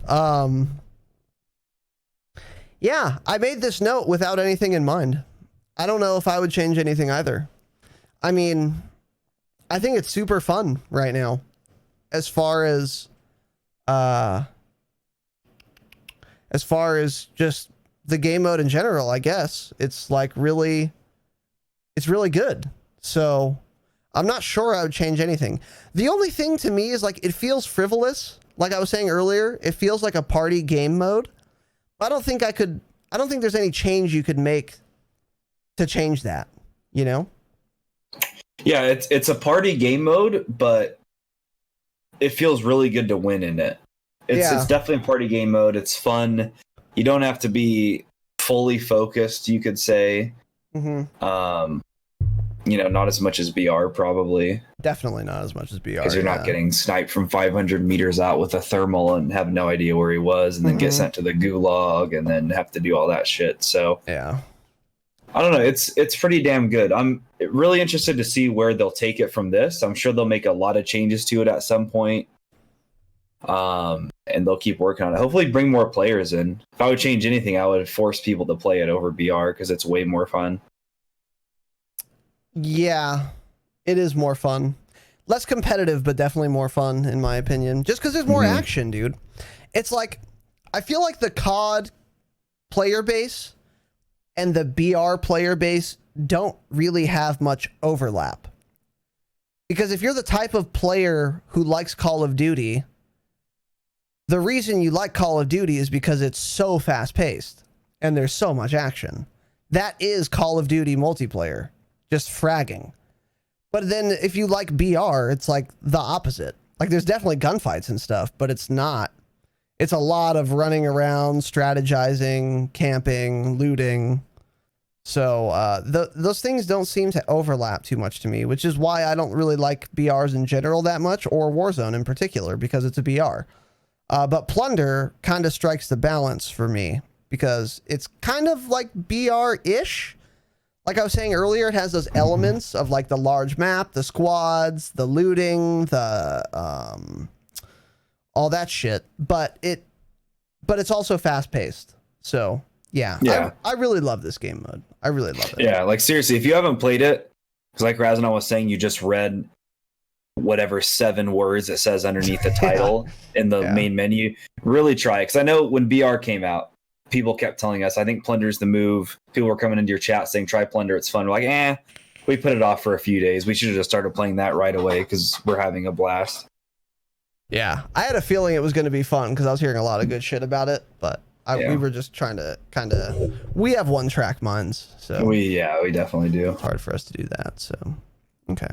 Yeah, I made this note without anything in mind. I don't know if I would change anything either. I mean, I think it's super fun right now. As far as just the game mode in general, I guess it's like really good. So I'm not sure I would change anything. The only thing to me is like, it feels frivolous. Like I was saying earlier, it feels like a party game mode. I don't think there's any change you could make to change that, you know? Yeah, it's a party game mode, but it feels really good to win in it. It's definitely a party game mode. It's fun. You don't have to be fully focused, you could say. Mm-hmm. Not as much as BR probably. Definitely not as much as BR. Because you're not getting sniped from 500 meters out with a thermal and have no idea where he was, and then get sent to the gulag and then have to do all that shit. So yeah, I don't know. It's pretty damn good. I'm really interested to see where they'll take it from this. I'm sure they'll make a lot of changes to it at some point. And they'll keep working on it. Hopefully bring more players in. If I would change anything, I would force people to play it over BR because it's way more fun. Yeah, it is more fun. Less competitive, but definitely more fun, in my opinion. Just because there's more action, dude. It's like, I feel like the COD player base and the BR player base don't really have much overlap. Because if you're the type of player who likes Call of Duty, the reason you like Call of Duty is because it's so fast-paced and there's so much action. That is Call of Duty multiplayer. Just fragging. But then if you like BR, it's like the opposite. Like there's definitely gunfights and stuff, but it's not. It's a lot of running around, strategizing, camping, looting. So those things don't seem to overlap too much to me, which is why I don't really like BRs in general that much, or Warzone in particular, because it's a BR. But Plunder kind of strikes the balance for me because it's kind of like BR-ish. Like I was saying earlier, it has those elements of like the large map, the squads, the looting, the all that shit. But it's also fast paced. So yeah. I really love this game mode. I really love it. Yeah, like seriously, if you haven't played it, because like Razana was saying, you just read whatever 7 words it says underneath the title in the main menu. Really try it, because I know when BR came out, people kept telling us, I think Plunder's the move. People were coming into your chat saying, try Plunder, it's fun. We're like, we put it off for a few days. We should have just started playing that right away because we're having a blast. Yeah, I had a feeling it was going to be fun because I was hearing a lot of good shit about it, but we were just trying to we have one-track minds. So we definitely do. It's hard for us to do that, so okay.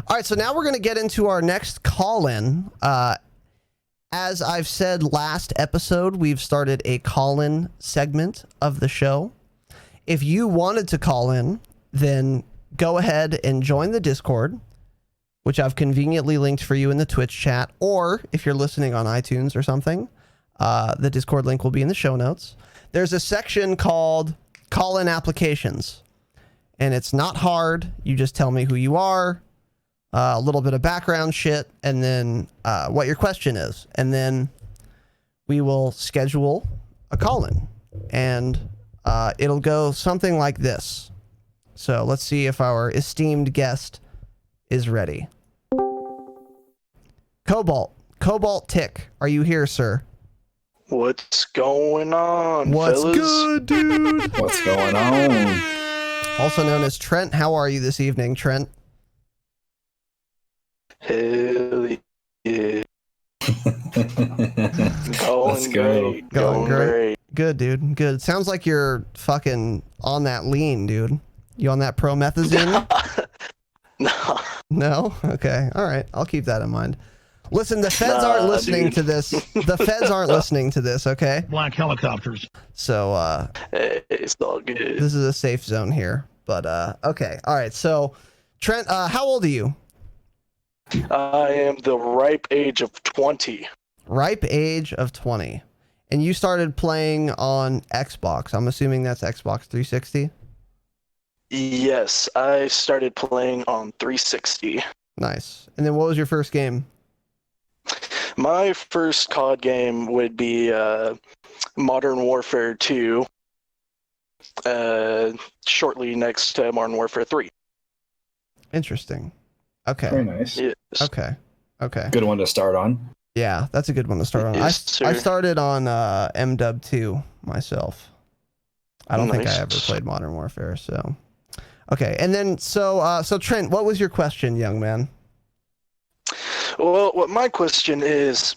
All right, so now we're going to get into our next call-in. As I've said last episode, we've started a call-in segment of the show. If you wanted to call in, then go ahead and join the Discord, which I've conveniently linked for you in the Twitch chat, or if you're listening on iTunes or something, the Discord link will be in the show notes. There's a section called Call-in Applications, and it's not hard. You just tell me who you are, a little bit of background shit, and then what your question is, and then we will schedule a call-in, and it'll go something like this. So let's see if our esteemed guest is ready. Cobaltick, are you here, sir? What's going on, What's fellas? good, dude? What's going on? Also known as Trent. How are you this evening, Trent? Hell yeah. Let's go. Going great. Good, dude. Good. Sounds like you're fucking on that lean, dude. You on that promethazine? No. No? Okay. All right. I'll keep that in mind. Listen, the feds aren't listening dude. to this. The feds aren't listening to this, okay? Black helicopters. So, Hey, it's all good. this is a safe zone here. But, okay. All right. So, Trent, how old are you? I am the ripe age of 20. Ripe age of 20. And you started playing on Xbox. I'm assuming that's Xbox 360? Yes, I started playing on 360. Nice. And then what was your first game? My first COD game would be Modern Warfare 2, shortly next to Modern Warfare 3. Interesting. Okay. Very nice. Yes. Okay. Okay. Good one to start on. Yeah, that's a good one to start on. Yes, I sir. started on MW 2 myself. I don't think I Nice. ever played Modern Warfare, so. Okay, and then so Trent, what was your question, young man? Well, what my question is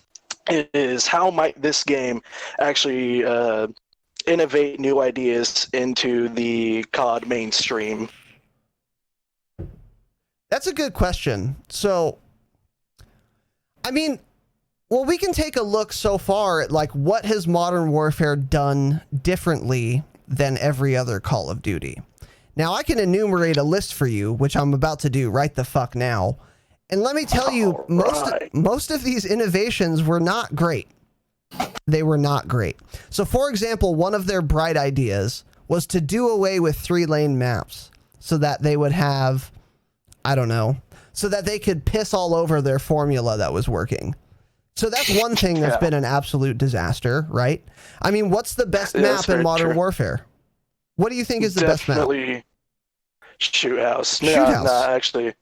how might this game actually innovate new ideas into the COD mainstream? That's a good question. So, I mean, well, we can take a look so far at like what has Modern Warfare done differently than every other Call of Duty. Now, I can enumerate a list for you, which I'm about to do right the fuck now. And let me tell you, Alright. most of these innovations were not great. They were not great. So, for example, one of their bright ideas was to do away with 3-lane maps so that they would have, I don't know, so that they could piss all over their formula that was working. So that's one thing that's Yeah. been an absolute disaster, right? I mean, what's the best Yeah, map that's in very Modern true. Warfare? What do you think is the best map? Definitely Shoot House. Shoot Nah, House. nah, actually,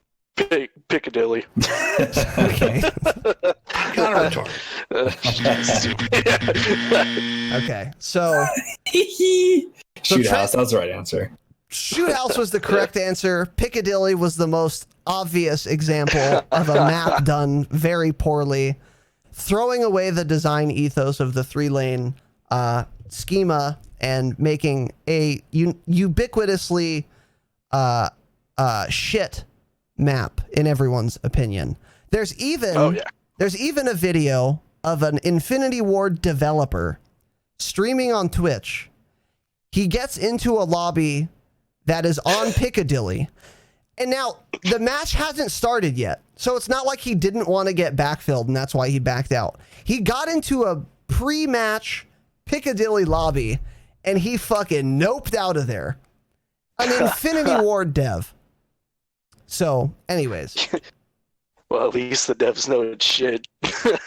Piccadilly. Okay. Kind of retarded. Okay. So Shoot Trent- house. That's the right answer. Shoot House was the correct answer. Piccadilly was the most obvious example of a map done very poorly, throwing away the design ethos of the 3-lane schema and making a ubiquitously shit map in everyone's opinion. There's even Oh, yeah. there's even a video of an Infinity Ward developer streaming on Twitch. He gets into a lobby that is on Piccadilly. And now the match hasn't started yet. So it's not like he didn't want to get backfilled and that's why he backed out. He got into a pre-match Piccadilly lobby and he fucking noped out of there. An Infinity Ward dev. So, anyways. Well, at least the devs know it's shit.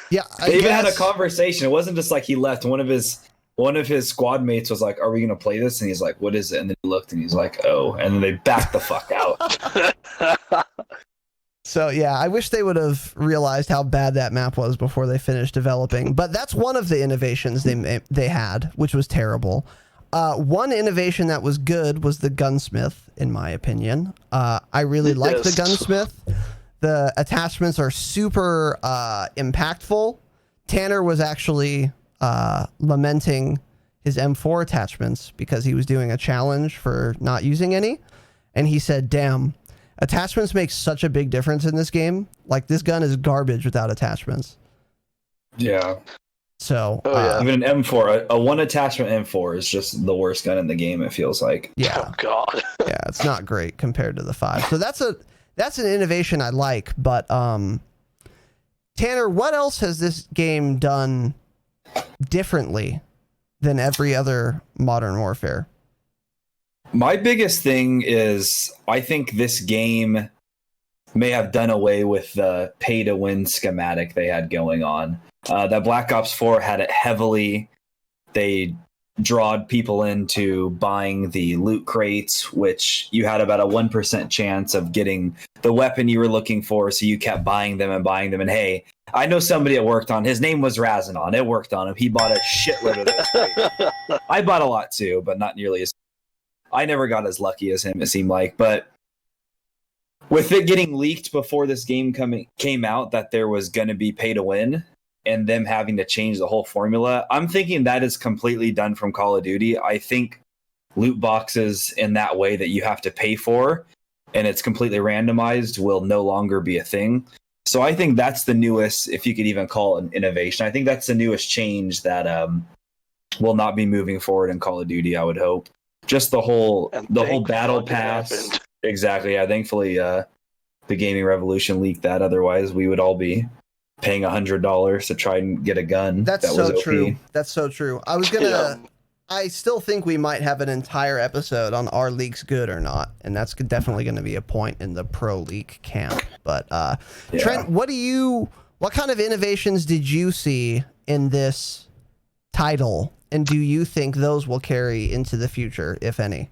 Yeah, I They even had a guess. conversation. It wasn't just like he left. One of his squad mates was like, "Are we gonna play this?" And he's like, "What is it?" And then he looked and he's like, "Oh." And then they backed the fuck out. So yeah, I wish they would have realized how bad that map was before they finished developing. But that's one of the innovations they had, which was terrible. One innovation that was good was the gunsmith, in my opinion. I really like the Yes. gunsmith. The attachments are super impactful. Tanner was actually lamenting his M4 attachments because he was doing a challenge for not using any. And he said, damn, attachments make such a big difference in this game. Like, this gun is garbage without attachments. Yeah. So, Even an M4, a one attachment M4 is just the worst gun in the game, it feels like. yeah. Oh God. Yeah, it's not great compared to the 5. So that's an innovation I like, but Tanner, what else has this game done differently than every other Modern Warfare? My biggest thing is I think this game may have done away with the pay to win schematic they had going on. That Black Ops 4 had it heavily. They drawed people into buying the loot crates, which you had about a 1% chance of getting the weapon you were looking for. So you kept buying them. And hey, I know somebody that worked on, his name was Razanon. It worked on him. He bought a shitload of those. I bought a lot too, but not nearly as. I never got as lucky as him, it seemed like. But with it getting leaked before this game came out that there was going to be pay to win and them having to change the whole formula, I'm thinking that is completely done from Call of Duty. I think loot boxes in that way that you have to pay for and it's completely randomized will no longer be a thing. So I think that's the newest, if you could even call it an innovation. I think that's the newest change that will not be moving forward in Call of Duty, I would hope. Just the whole battle pass. Happened. Exactly. Yeah. Thankfully, the gaming revolution leaked that. Otherwise, we would all be paying $100 to try and get a gun. That's that was so OP. true. That's so true. I still think we might have an entire episode on are leaks good or not, and that's definitely going to be a point in the pro leak camp. But Trent, what kind of innovations did you see in this title, and do you think those will carry into the future, if any?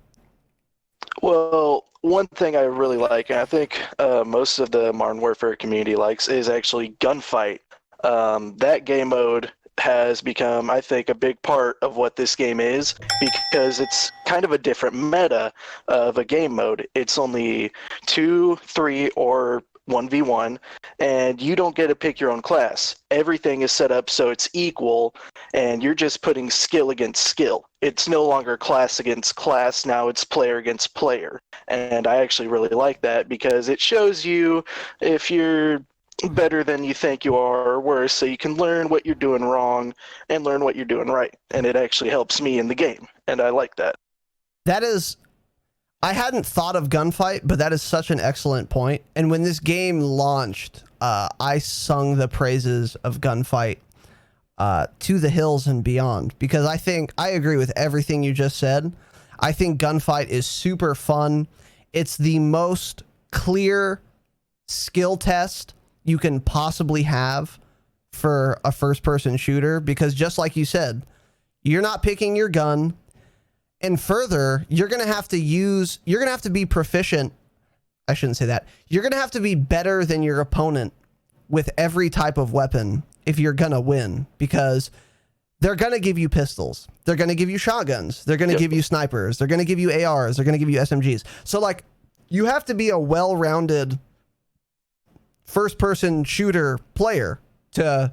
Well, one thing I really like, and I think most of the Modern Warfare community likes, is actually gunfight. That game mode has become, I think, a big part of what this game is, because it's kind of a different meta of a game mode. It's only 2, 3, or 1v1, and you don't get to pick your own class. Everything is set up so it's equal, and you're just putting skill against skill. It's no longer class against class, now it's player against player. And I actually really like that, because it shows you if you're better than you think you are or worse, so you can learn what you're doing wrong and learn what you're doing right. And it actually helps me in the game, and I like that. I hadn't thought of gunfight, but that is such an excellent point. And when this game launched, I sung the praises of gunfight to the hills and beyond, because I agree with everything you just said. I think gunfight is super fun. It's the most clear skill test you can possibly have for a first-person shooter, because just like you said, you're not picking your gun. And further, you're going to have to be proficient. I shouldn't say that. You're going to have to be better than your opponent with every type of weapon if you're going to win, because they're going to give you pistols. They're going to give you shotguns. They're going to give you snipers. They're going to give you ARs. They're going to give you SMGs. So, like, you have to be a well-rounded first-person shooter player to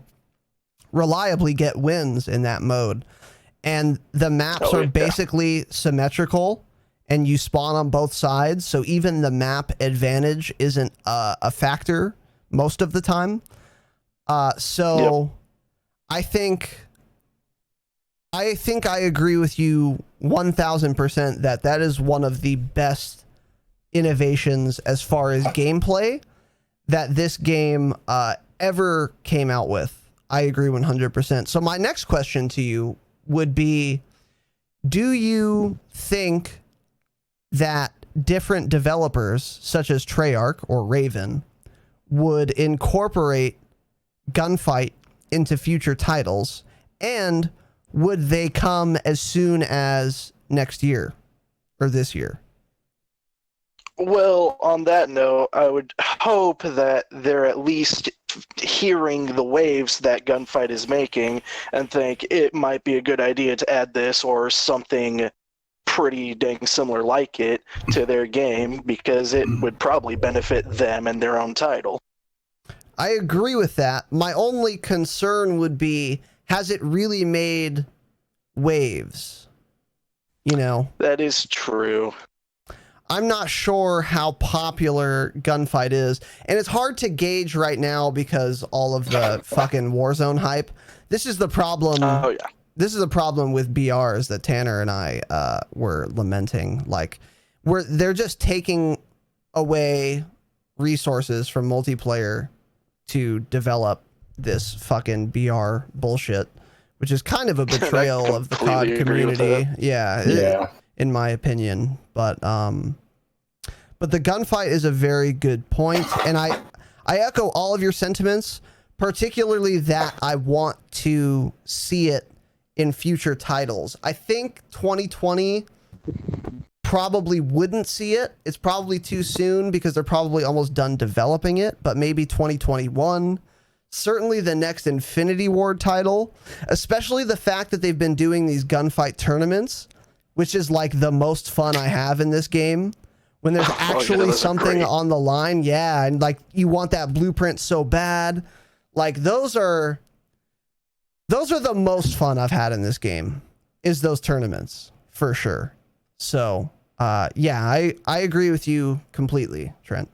reliably get wins in that mode. And the maps are basically symmetrical, and you spawn on both sides, so even the map advantage isn't a factor most of the time. I think I agree with you 1000% that is one of the best innovations as far as gameplay that this game ever came out with. I agree 100%. So my next question to you would be, do you think that different developers such as Treyarch or Raven would incorporate gunfight into future titles, and would they come as soon as next year or this year? Well, on that note, I would hope that they're at least hearing the waves that Gunfight is making and think it might be a good idea to add this or something pretty dang similar like it to their game, because it would probably benefit them and their own title. I agree with that. My only concern would be, has it really made waves? You know? That is true. I'm not sure how popular Gunfight is, and it's hard to gauge right now because all of the fucking Warzone hype. This is the problem. Oh yeah. This is the problem with BRs that Tanner and I were lamenting. Like, they're just taking away resources from multiplayer to develop this fucking BR bullshit, which is kind of a betrayal of the COD community. Yeah, in my opinion. But the Gunfight is a very good point, and I echo all of your sentiments, particularly that I want to see it in future titles. I think 2020 probably wouldn't see it. It's probably too soon because they're probably almost done developing it, but maybe 2021. Certainly the next Infinity Ward title, especially the fact that they've been doing these Gunfight tournaments, which is like the most fun I have in this game. When there's actually something on the line. Yeah, and like you want that blueprint so bad. Like those are the most fun I've had in this game, is those tournaments for sure. So yeah, I agree with you completely, Trent.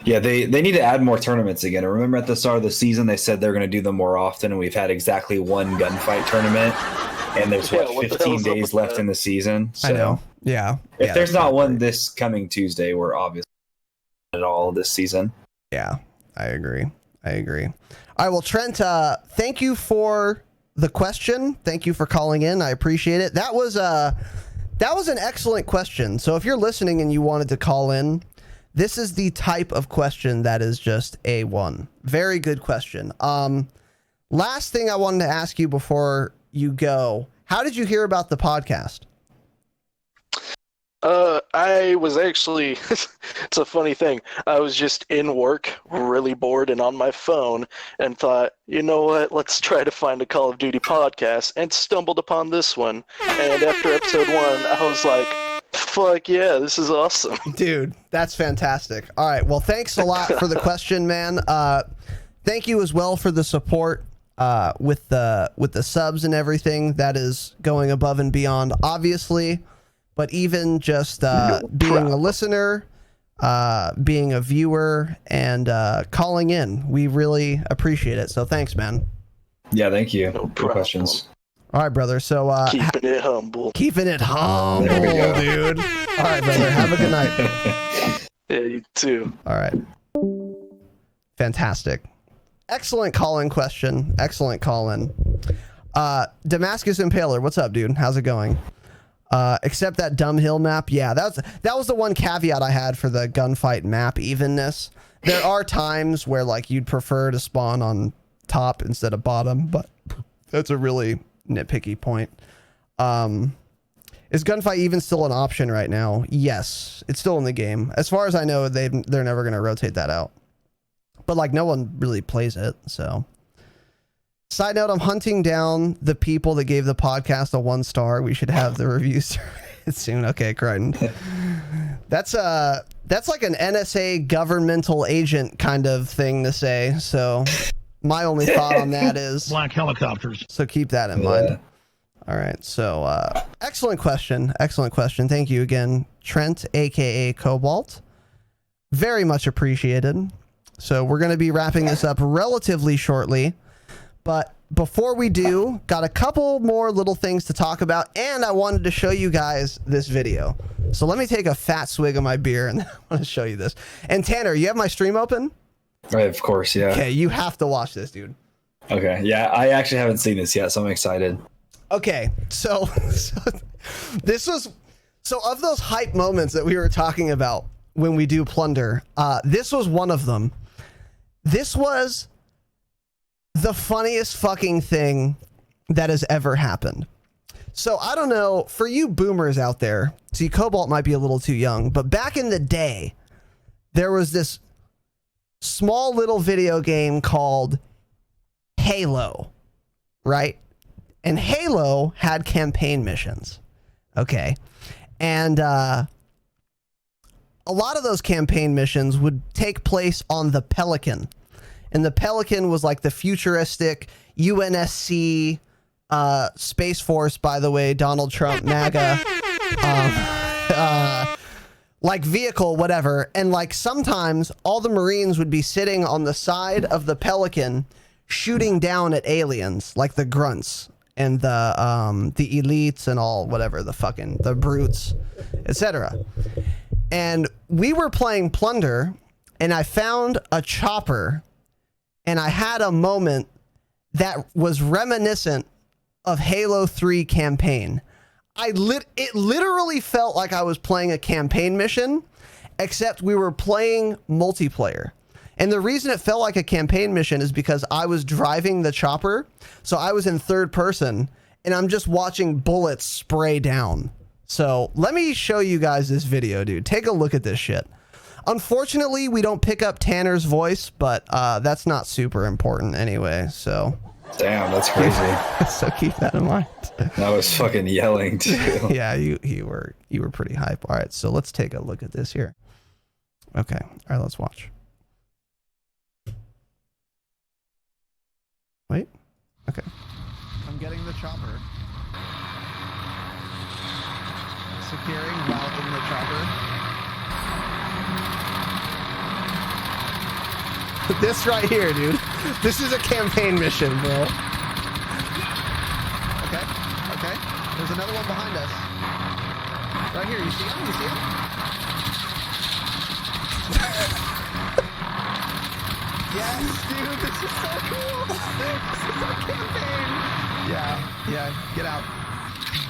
Yeah, they need to add more tournaments again. I remember at the start of the season they said they're going to do them more often, and we've had exactly one Gunfight tournament, and there's 15 days left in the season. So I know. Yeah. If there's not one this coming Tuesday, we're obviously at all this season. Yeah, I agree. All right, well, Trent, thank you for the question. Thank you for calling in. I appreciate it. That was an excellent question. So if you're listening and you wanted to call in, this is the type of question that is just A1. Very good question. Last thing I wanted to ask you before you go, how did you hear about the podcast? I was actually, it's a funny thing. I was just in work, really bored and on my phone, and thought, you know what, let's try to find a Call of Duty podcast, and stumbled upon this one. And after episode 1, I was like, fuck yeah, this is awesome. Dude, that's fantastic. All right, well, thanks a lot for the question, man. Thank you as well for the support with the subs and everything. That is going above and beyond, obviously. But even just being a listener, being a viewer, and calling in, we really appreciate it. So thanks, man. Yeah, thank you. No Good questions. All right, brother. So keeping it humble. Keeping it humble, dude. All right, brother. Have a good night. Yeah, you too. All right. Fantastic. Excellent call-in question. Excellent call-in. Damascus Impaler, what's up, dude? How's it going? Except that dumb hill map. Yeah, that was the one caveat I had for the Gunfight map evenness. There are times where like you'd prefer to spawn on top instead of bottom, but that's a really nitpicky point. Is Gunfight even still an option right now? Yes, it's still in the game. As far as I know, they're never going to rotate that out. But like no one really plays it, so. Side note, I'm hunting down the people that gave the podcast a 1 star. We should have the reviews soon. Okay, Crichton. That's like an NSA governmental agent kind of thing to say. So my only thought on that is black helicopters. So keep that in mind. All right. So excellent question. Excellent question. Thank you again, Trent, aka Cobalt. Very much appreciated. So we're going to be wrapping this up relatively shortly. But before we do, got a couple more little things to talk about, and I wanted to show you guys this video. So let me take a fat swig of my beer, and I want to show you this. And Tanner, you have my stream open? Of course, yeah. Okay, you have to watch this, dude. Okay, yeah, I actually haven't seen this yet, so I'm excited. Okay, so this was... So of those hype moments that we were talking about when we do Plunder, this was one of them. This was the funniest fucking thing that has ever happened. So I don't know, for you boomers out there, see, Cobalt might be a little too young, but back in the day, there was this small little video game called Halo, right? And Halo had campaign missions. Okay. And a lot of those campaign missions would take place on the Pelican. And the Pelican was like the futuristic UNSC Space Force, by the way, Donald Trump, MAGA. like vehicle, whatever. And like sometimes all the Marines would be sitting on the side of the Pelican shooting down at aliens, like the grunts and the elites and all, whatever, the brutes, etc. And we were playing Plunder, and I found a chopper, and I had a moment that was reminiscent of Halo 3 campaign. It literally felt like I was playing a campaign mission, except we were playing multiplayer. And the reason it felt like a campaign mission is because I was driving the chopper, so I was in third person, and I'm just watching bullets spray down. So let me show you guys this video, dude. Take a look at this shit. Unfortunately, we don't pick up Tanner's voice, but that's not super important anyway, so... Damn, that's crazy. So keep that in mind. I was fucking yelling too. Yeah, you were pretty hype. All right, so let's take a look at this here. Okay, all right, let's watch. Wait. Okay. I'm getting the chopper. Securing while in the chopper. This right here, dude. This is a campaign mission, bro. Okay, okay. There's another one behind us. Right here, you see him? You see him? Yes, dude, this is so cool. This is our campaign. Yeah, get out.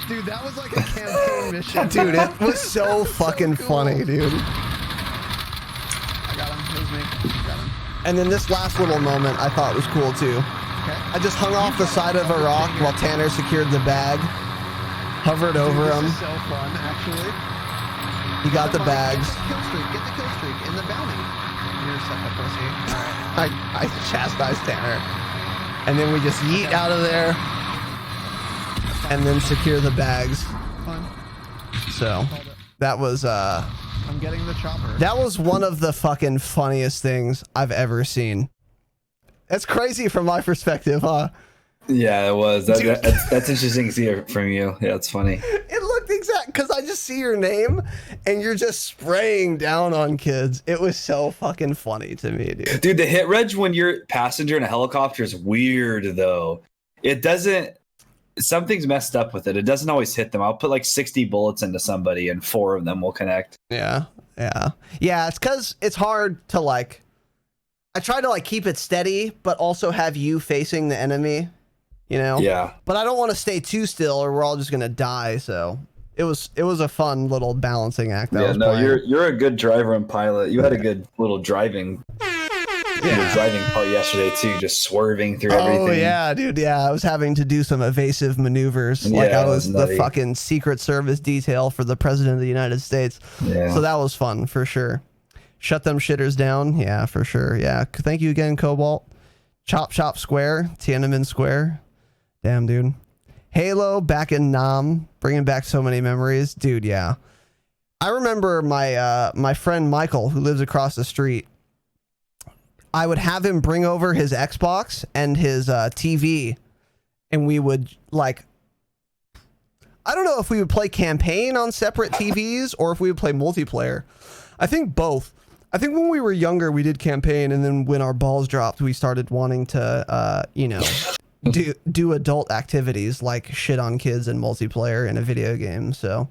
Dude, that was like a campaign mission. Dude, it was so fucking funny, dude. I got him. It was me. Got him. And then this last little moment I thought was cool too. Okay. I just hung off the side of a rock while Tanner secured the bag. Hovered over him. This is so fun, actually. He got the bags. Get the kill streak in the bounty. You're such a pussy. I chastised Tanner. And then we just yeet out of there. And then secure the bags. Fun. So that was I'm getting the chopper. That was one of the fucking funniest things I've ever seen. That's crazy from my perspective, huh? Yeah, it was. That's interesting to see it from you. Yeah, it's funny. It looked exact because I just see your name and you're just spraying down on kids. It was so fucking funny to me, dude. Dude, the hit reg when you're passenger in a helicopter is weird though. It doesn't. Something's messed up with it. It doesn't always hit them. I'll put like 60 bullets into somebody and 4 of them will connect. Yeah. It's because it's hard to like. I try to like keep it steady, but also have you facing the enemy. You know. Yeah. But I don't want to stay too still, or we're all just gonna die. So it was a fun little balancing act. You're a good driver and pilot. You had a good little driving. Your driving part yesterday too, just swerving through everything. Oh yeah, dude. Yeah, I was having to do some evasive maneuvers. Like I was the fucking Secret Service detail for the President of the United States. Yeah. So that was fun for sure. Shut them shitters down. Yeah, for sure. Yeah. Thank you again, Cobalt. Chop Shop Square, Tiananmen Square. Damn, dude. Halo back in Nam, bringing back so many memories, dude. Yeah. I remember my friend Michael, who lives across the street. I would have him bring over his Xbox and his TV, and we would like, I don't know if we would play campaign on separate TVs or if we would play multiplayer. I think both. I think when we were younger, we did campaign, and then when our balls dropped, we started wanting to, do adult activities like shit on kids and multiplayer in a video game. So.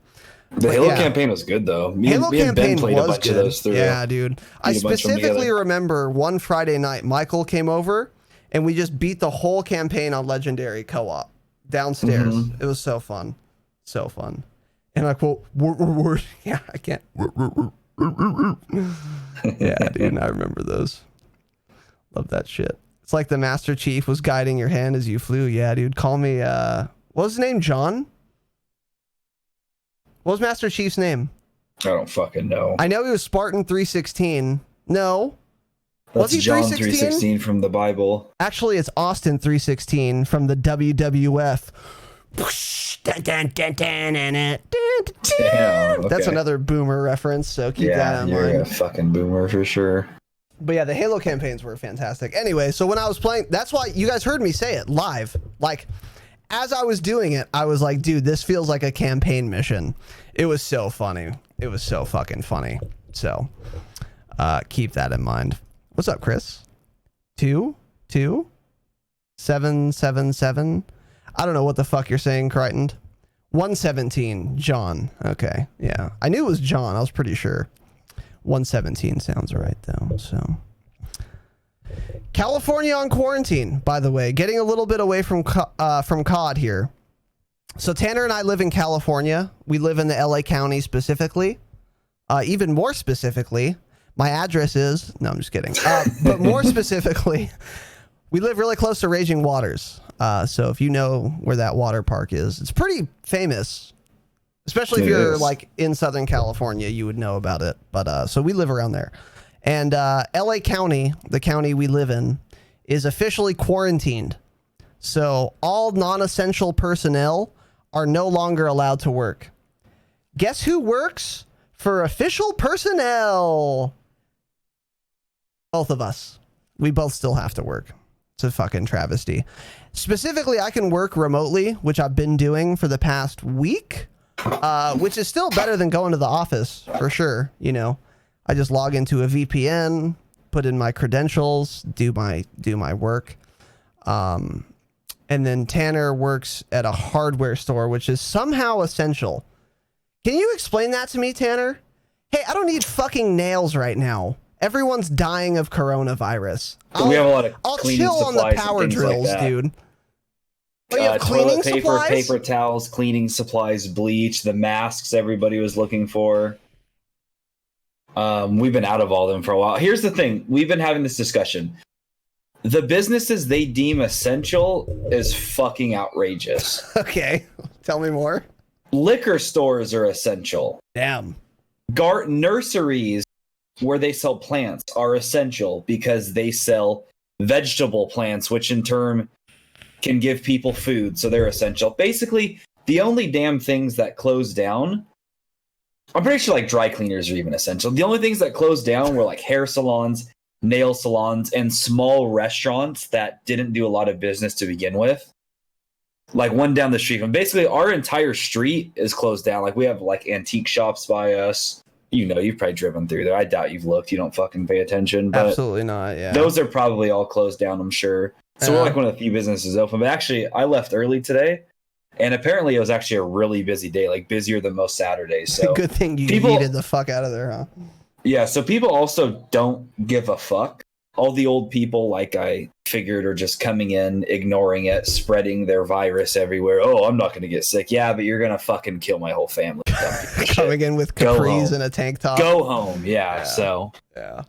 The Halo campaign was good though. Me and Ben played a bunch of those through. Yeah, dude. I specifically remember one Friday night, Michael came over and we just beat the whole campaign on Legendary co-op downstairs. Mm-hmm. It was so fun. So fun. And like, well, yeah, I can't. Yeah, dude, I remember those. Love that shit. It's like the Master Chief was guiding your hand as you flew. Yeah, dude. Call me, what was his name? John? What was Master Chief's name? I don't fucking know. I know he was Spartan 316. No. That's was he John 316 from the Bible. Actually, it's Austin 316 from the WWF. Damn, okay. That's another boomer reference, so keep that in mind. You're a fucking boomer for sure. But yeah, the Halo campaigns were fantastic. Anyway, so when I was playing, that's why you guys heard me say it live. Like, as I was doing it, I was like, dude, this feels like a campaign mission. It was so funny. It was so fucking funny. So keep that in mind. What's up, Chris? 777. I don't know what the fuck you're saying, Crichton. 117, John. Okay, yeah. I knew it was John. I was pretty sure. 117 sounds right, though. So, California on quarantine, by the way. Getting a little bit away from COD here. So, Tanner and I live in California. We live in the LA County specifically. Even more specifically, my address is... No, I'm just kidding. But more specifically, we live really close to Raging Waters. So if you know where that water park is, it's pretty famous, especially if you're like in Southern California, you would know about it. But so we live around there, and LA County, the county we live in, is officially quarantined. So all non-essential personnel are no longer allowed to work. Guess who works for official personnel? Both of us. We both still have to work. It's a fucking travesty. Specifically, I can work remotely, which I've been doing for the past week, which is still better than going to the office for sure. You know, I just log into a VPN, put in my credentials, do my work. And then Tanner works at a hardware store, which is somehow essential. Can you explain that to me, Tanner? Hey, I don't need fucking nails right now. Everyone's dying of coronavirus. We have a lot of I'll cleaning chill on the supplies power and things like drills, that. dude. Oh, you have cleaning toilet paper, supplies? paper towels, cleaning supplies, bleach, the masks everybody was looking for. We've been out of all of them for a while. Here's the thing. We've been having this discussion. The businesses they deem essential is fucking outrageous. Okay. Tell me more. Liquor stores are essential. Damn. Nurseries where they sell plants are essential because they sell vegetable plants, which in turn can give people food. So they're essential. Basically, the only damn things that close down, I'm pretty sure like dry cleaners are even essential. The only things that closed down were like hair salons, nail salons, and small restaurants that didn't do a lot of business to begin with. Like one down the street from basically our entire street is closed down. Like we have like antique shops by us. You know, you've probably driven through there. I doubt you've looked. You don't fucking pay attention. But absolutely not. Yeah. those are probably all closed down, I'm sure. So we're like one of the few businesses open. But actually, I left early today, and apparently it was actually a really busy day, like busier than most Saturdays. So good thing you people, yeeted the fuck out of there, huh? Yeah, so people also don't give a fuck. All the old people, like I figured, are just coming in, ignoring it, spreading their virus everywhere. Oh, I'm not going to get sick. Yeah, but you're going to fucking kill my whole family. Coming in with capris and a tank top. Go home. Yeah. So. Yeah.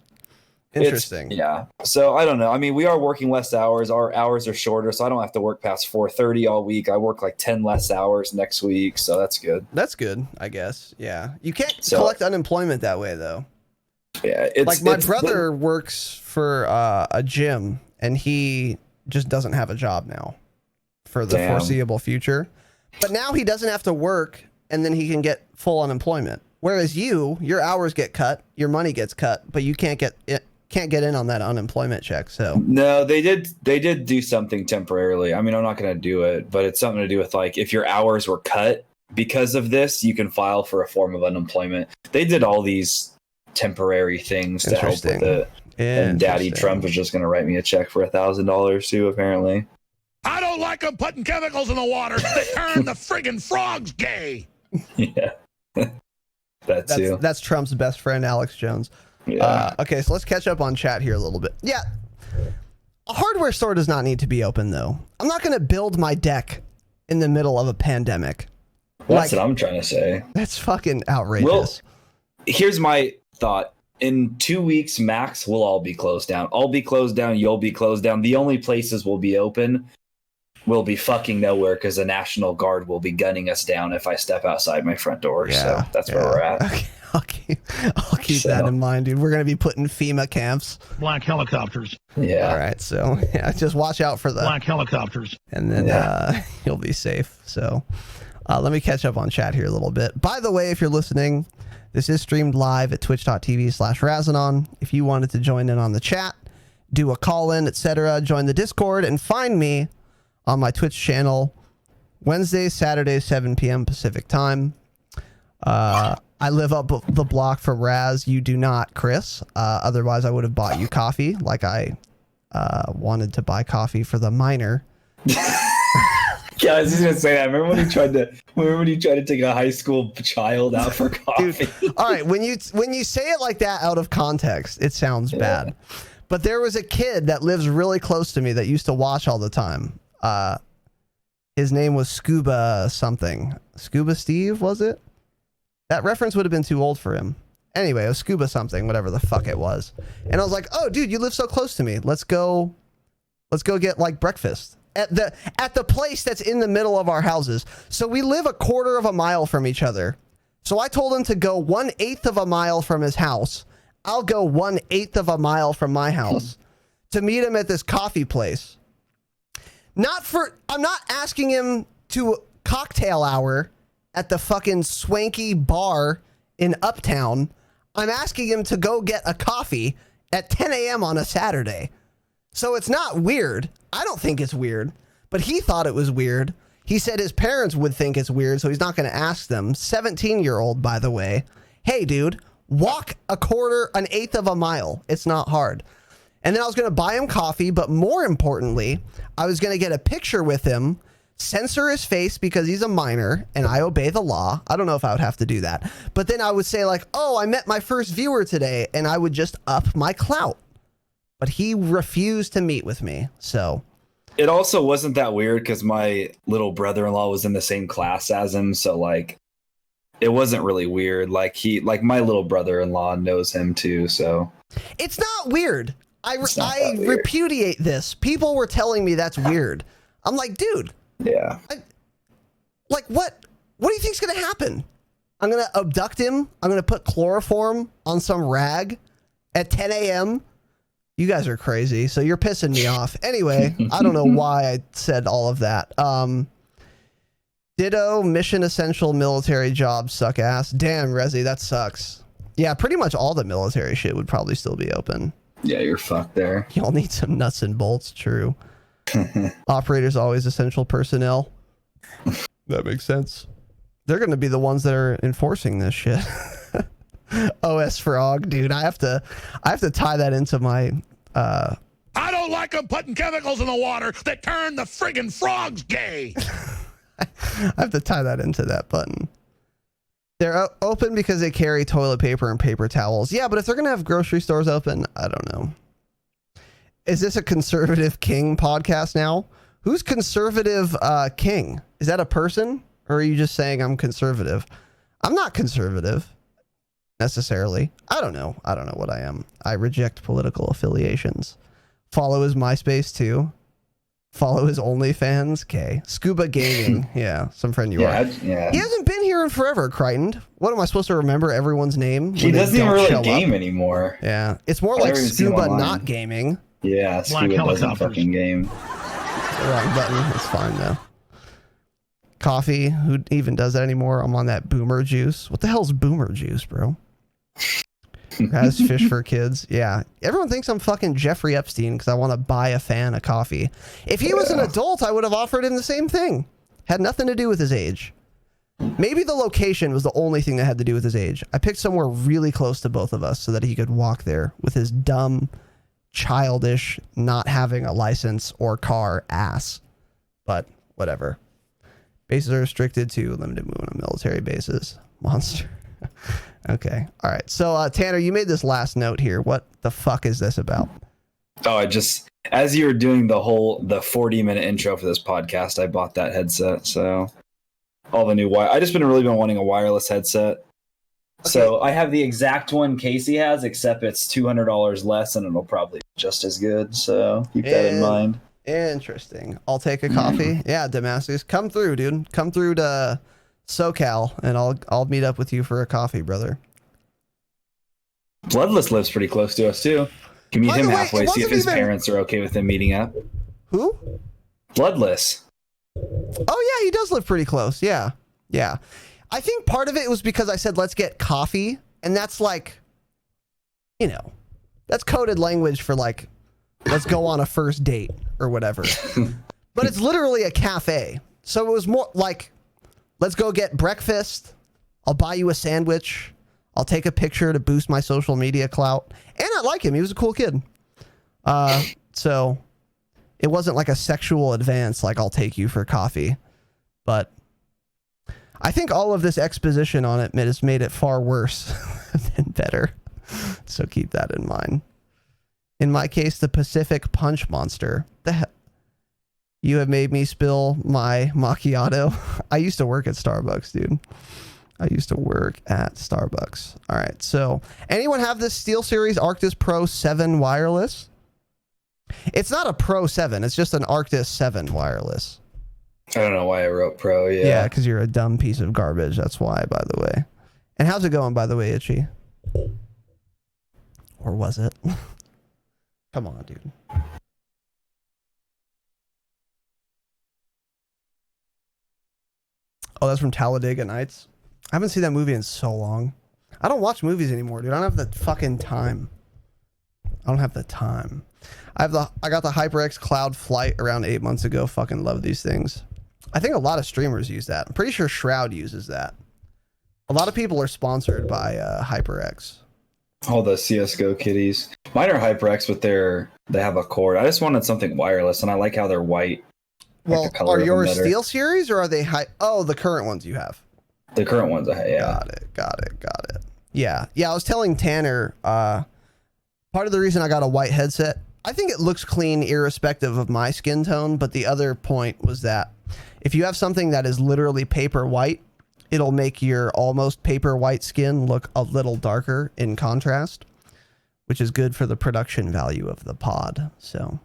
Interesting. Yeah. So I don't know. I mean, we are working less hours. Our hours are shorter, so I don't have to work past 4:30 all week. I work like 10 less hours next week, so that's good. That's good, I guess. Yeah. You can't collect unemployment that way, though. Yeah. It's like my brother works for a gym, and he just doesn't have a job now for the foreseeable future. But now he doesn't have to work, and then he can get full unemployment. Whereas your hours get cut, your money gets cut, but you can't get in on that unemployment check. So no, they did do something temporarily. I mean, I'm not going to do it, but it's something to do with like if your hours were cut because of this, you can file for a form of unemployment. They did all these temporary things to help with it. And Daddy Trump is just going to write me a check for $1,000 too, apparently. I don't like them putting chemicals in the water. They turn the friggin' frogs gay. Yeah. That's Trump's best friend, Alex Jones. Yeah. Okay, so let's catch up on chat here a little bit. Yeah. A hardware store does not need to be open, though. I'm not going to build my deck in the middle of a pandemic. That's what I'm trying to say. That's fucking outrageous. Well, here's my thought. In 2 weeks max, we'll all be closed down. I'll be closed down. You'll be closed down. The only places will be open will be fucking nowhere because the National Guard will be gunning us down if I step outside my front door. Yeah, so that's where we're at. Okay. I'll keep that in mind, dude. We're going to be putting FEMA camps. Black helicopters. Yeah. All right. So yeah, just watch out for the black helicopters. And then you'll be safe. So let me catch up on chat here a little bit. By the way, if you're listening, this is streamed live at twitch.tv/Razanon. If you wanted to join in on the chat, do a call in, etc., join the Discord and find me on my Twitch channel Wednesday, Saturday, 7 p.m. Pacific time. I live up the block from Raz. You do not, Chris. Otherwise, I would have bought you coffee, like I wanted to buy coffee for the minor. Yeah, I was just gonna say that. Remember when he tried to take a high school child out for coffee? Dude, all right, when you say it like that out of context, it sounds bad. But there was a kid that lives really close to me that used to watch all the time. His name was Scuba something. Scuba Steve, was it? That reference would have been too old for him. Anyway, it was Scuba something, whatever the fuck it was. And I was like, oh, dude, you live so close to me. Let's go get like breakfast at the place that's in the middle of our houses. So we live a quarter of a mile from each other. So I told him to go 1/8 of a mile from his house. I'll go 1/8 of a mile from my house to meet him at this coffee place. I'm not asking him to cocktail hour at the fucking swanky bar in Uptown. I'm asking him to go get a coffee at 10 a.m. on a Saturday. So it's not weird. I don't think it's weird, but he thought it was weird. He said his parents would think it's weird, so he's not going to ask them. 17-year-old, by the way. Hey, dude, walk 1/8 of a mile. It's not hard. And then I was going to buy him coffee, but more importantly, I was going to get a picture with him, censor his face because he's a minor and I obey the law. I don't know if I would have to do that. But then I would say like, oh, I met my first viewer today, and I would just up my clout. But he refused to meet with me. So it also wasn't that weird because my little brother-in-law was in the same class as him. So like, it wasn't really weird. Like my little brother-in-law knows him too. So it's not weird. I weird. repudiate this. People were telling me that's weird. I'm like, dude. Yeah. Like what do you think's going to happen? I'm going to abduct him. I'm going to put chloroform on some rag at 10 a.m. You guys are crazy. So you're pissing me off. Anyway, I don't know why I said all of that. Ditto, mission essential military jobs suck ass. Damn, Rezi, that sucks. Yeah, pretty much all the military shit would probably still be open. Yeah, you're fucked there. Y'all need some nuts and bolts, true. Operators always essential personnel. That makes sense. They're going to be the ones that are enforcing this shit. OS Frog, dude. I have to tie that into my I don't like them putting chemicals in the water that turn the friggin' frogs gay. I have to tie that into that button. They're open because they carry toilet paper and paper towels. Yeah, but if they're going to have grocery stores open, I don't know. Is this a conservative king podcast now? Who's conservative king? Is that a person? Or are you just saying I'm conservative? I'm not conservative necessarily. I don't know what I am. I reject political affiliations. Follow his MySpace too. Follow his OnlyFans. Okay. Scuba Gaming. Yeah, some friend you are. Yeah. He hasn't been here in forever, Crichton. What am I supposed to remember everyone's name? He doesn't even really game anymore. Yeah. It's more like Scuba not gaming. Yeah, Scuba doesn't fucking game. Wrong button. It's fine though. Coffee. Who even does that anymore? I'm on that boomer juice. What the hell's boomer juice, bro? Has fish for kids. Yeah. Everyone thinks I'm fucking Jeffrey Epstein because I want to buy a fan a coffee. If he was an adult, I would have offered him the same thing. Had nothing to do with his age. Maybe the location was the only thing that had to do with his age. I picked somewhere really close to both of us so that he could walk there with his dumb, childish, not having a license or car ass. But whatever. Bases are restricted to limited movement on military bases. Monster. Okay. All right. So, Tanner, you made this last note here. What the fuck is this about? Oh, as you were doing the 40-minute intro for this podcast, I bought that headset. So all the new I just really been wanting a wireless headset. Okay. So I have the exact one Casey has, except it's $200 less and it'll probably be just as good. So keep that in mind. Interesting. I'll take a coffee. Yeah, Damascus. Come through, dude. Come through to SoCal and I'll meet up with you for a coffee, brother. Bloodless lives pretty close to us too. Can meet him halfway, see if his parents are okay with him meeting up. Who? Bloodless. Oh yeah, he does live pretty close. Yeah. Yeah. I think part of it was because I said let's get coffee, and that's like, that's coded language for like, let's go on a first date or whatever. But it's literally a cafe. So it was more like, let's go get breakfast. I'll buy you a sandwich. I'll take a picture to boost my social media clout. And I like him. He was a cool kid. So it wasn't like a sexual advance, like I'll take you for coffee. But I think all of this exposition on it has made it far worse than better. So keep that in mind. In my case, the Pacific Punch Monster. The hell? You have made me spill my macchiato. I used to work at Starbucks, dude. I used to work at Starbucks. All right. So anyone have this SteelSeries Arctis Pro 7 wireless? It's not a Pro 7. It's just an Arctis 7 wireless. I don't know why I wrote Pro. Yeah, because you're a dumb piece of garbage. That's why, by the way. And how's it going, by the way, Itchy? Or was it? Come on, dude. Oh, that's from Talladega Nights. I haven't seen that movie in so long. I don't watch movies anymore, dude. I don't have the fucking time. I don't have the time. I got the HyperX Cloud Flight around 8 months ago. Fucking love these things. I think a lot of streamers use that. I'm pretty sure Shroud uses that. A lot of people are sponsored by HyperX. All the CSGO kitties. Mine are HyperX, but they have a cord. I just wanted something wireless, and I like how they're white. Well, like are yours SteelSeries or are they the current ones you have? The current ones, yeah. Got it. Yeah. I was telling Tanner, part of the reason I got a white headset, I think it looks clean irrespective of my skin tone, but the other point was that if you have something that is literally paper white, it'll make your almost paper white skin look a little darker in contrast, which is good for the production value of the pod. So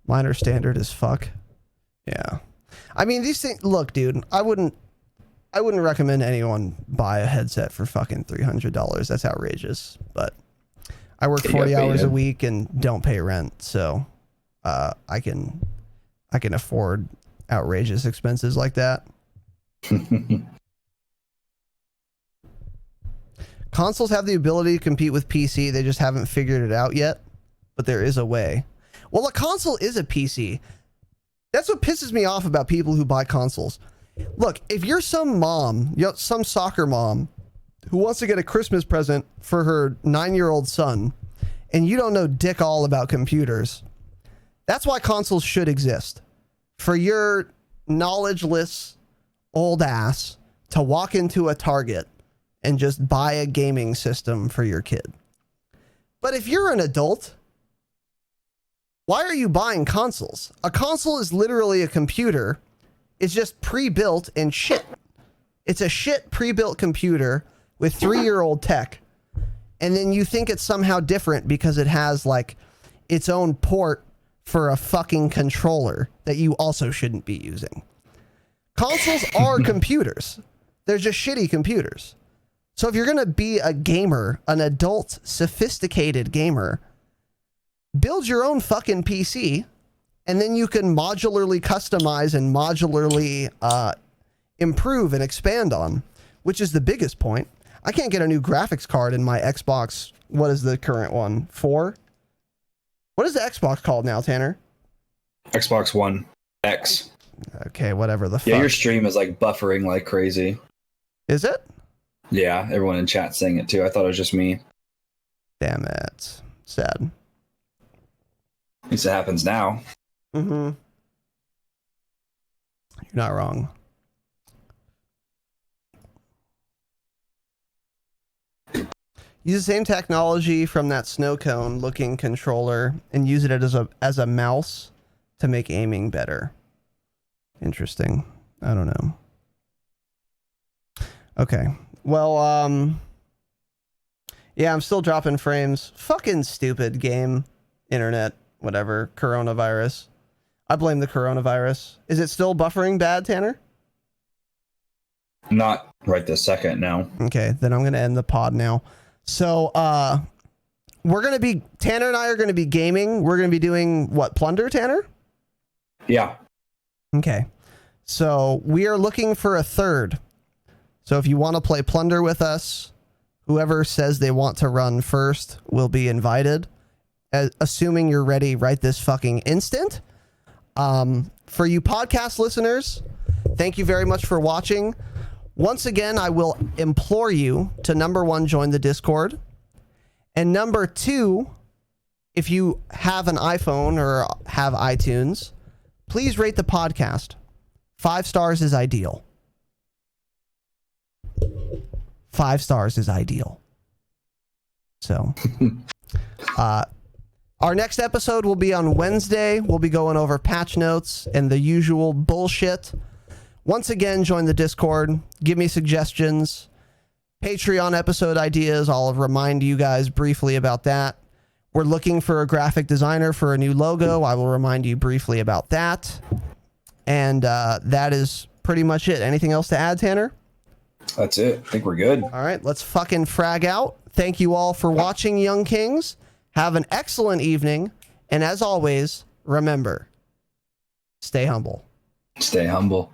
mine are standard as fuck. Yeah. I mean, these things, look, dude, I wouldn't recommend anyone buy a headset for fucking $300. That's outrageous. But I work 40 hours a week and don't pay rent, so I can afford outrageous expenses like that. Consoles have the ability to compete with PC. They just haven't figured it out yet, but there is a way. Well, a console is a PC. That's what pisses me off about people who buy consoles. Look, if you're some mom, some soccer mom who wants to get a Christmas present for her 9-year-old son, and you don't know dick all about computers, that's why consoles should exist. For your knowledgeless old ass to walk into a Target and just buy a gaming system for your kid. But if you're an adult, why are you buying consoles? A console is literally a computer. It's just pre-built and shit. It's a shit pre-built computer with 3-year-old tech. And then you think it's somehow different because it has like its own port for a fucking controller that you also shouldn't be using. Consoles are computers. They're just shitty computers. So if you're going to be a gamer, an adult, sophisticated gamer, build your own fucking PC, and then you can modularly customize and modularly improve and expand on, which is the biggest point. I can't get a new graphics card in my Xbox. What is the current one? 4? What is the Xbox called now, Tanner? Xbox One X. Okay, whatever the fuck. Yeah, your stream is like buffering like crazy. Is it? Yeah, everyone in chat saying it too. I thought it was just me. Damn it. Sad. At least it happens now. Mm-hmm. You're not wrong. Use the same technology from that snow cone looking controller and use it as a mouse to make aiming better. Interesting. I don't know. Okay. Well, yeah, I'm still dropping frames. Fucking stupid game. Internet. Whatever. Coronavirus. I blame the coronavirus. Is it still buffering bad, Tanner? Not right this second, no. Okay, then I'm going to end the pod now. So, Tanner and I are going to be gaming. We're going to be doing what? Plunder, Tanner? Yeah. Okay. So we are looking for a third. So if you want to play Plunder with us, whoever says they want to run first will be invited. Assuming you're ready right this fucking instant. For you podcast listeners, thank you very much for watching. Once again, I will implore you to, number one, join the Discord. And number two, if you have an iPhone or have iTunes, please rate the podcast. 5 stars is ideal. 5 stars is ideal. So, our next episode will be on Wednesday. We'll be going over patch notes and the usual bullshit. Once again, join the Discord. Give me suggestions. Patreon episode ideas. I'll remind you guys briefly about that. We're looking for a graphic designer for a new logo. I will remind you briefly about that. And that is pretty much it. Anything else to add, Tanner? That's it. I think we're good. All right, let's fucking frag out. Thank you all for watching, Young Kings. Have an excellent evening. And as always, remember, stay humble. Stay humble.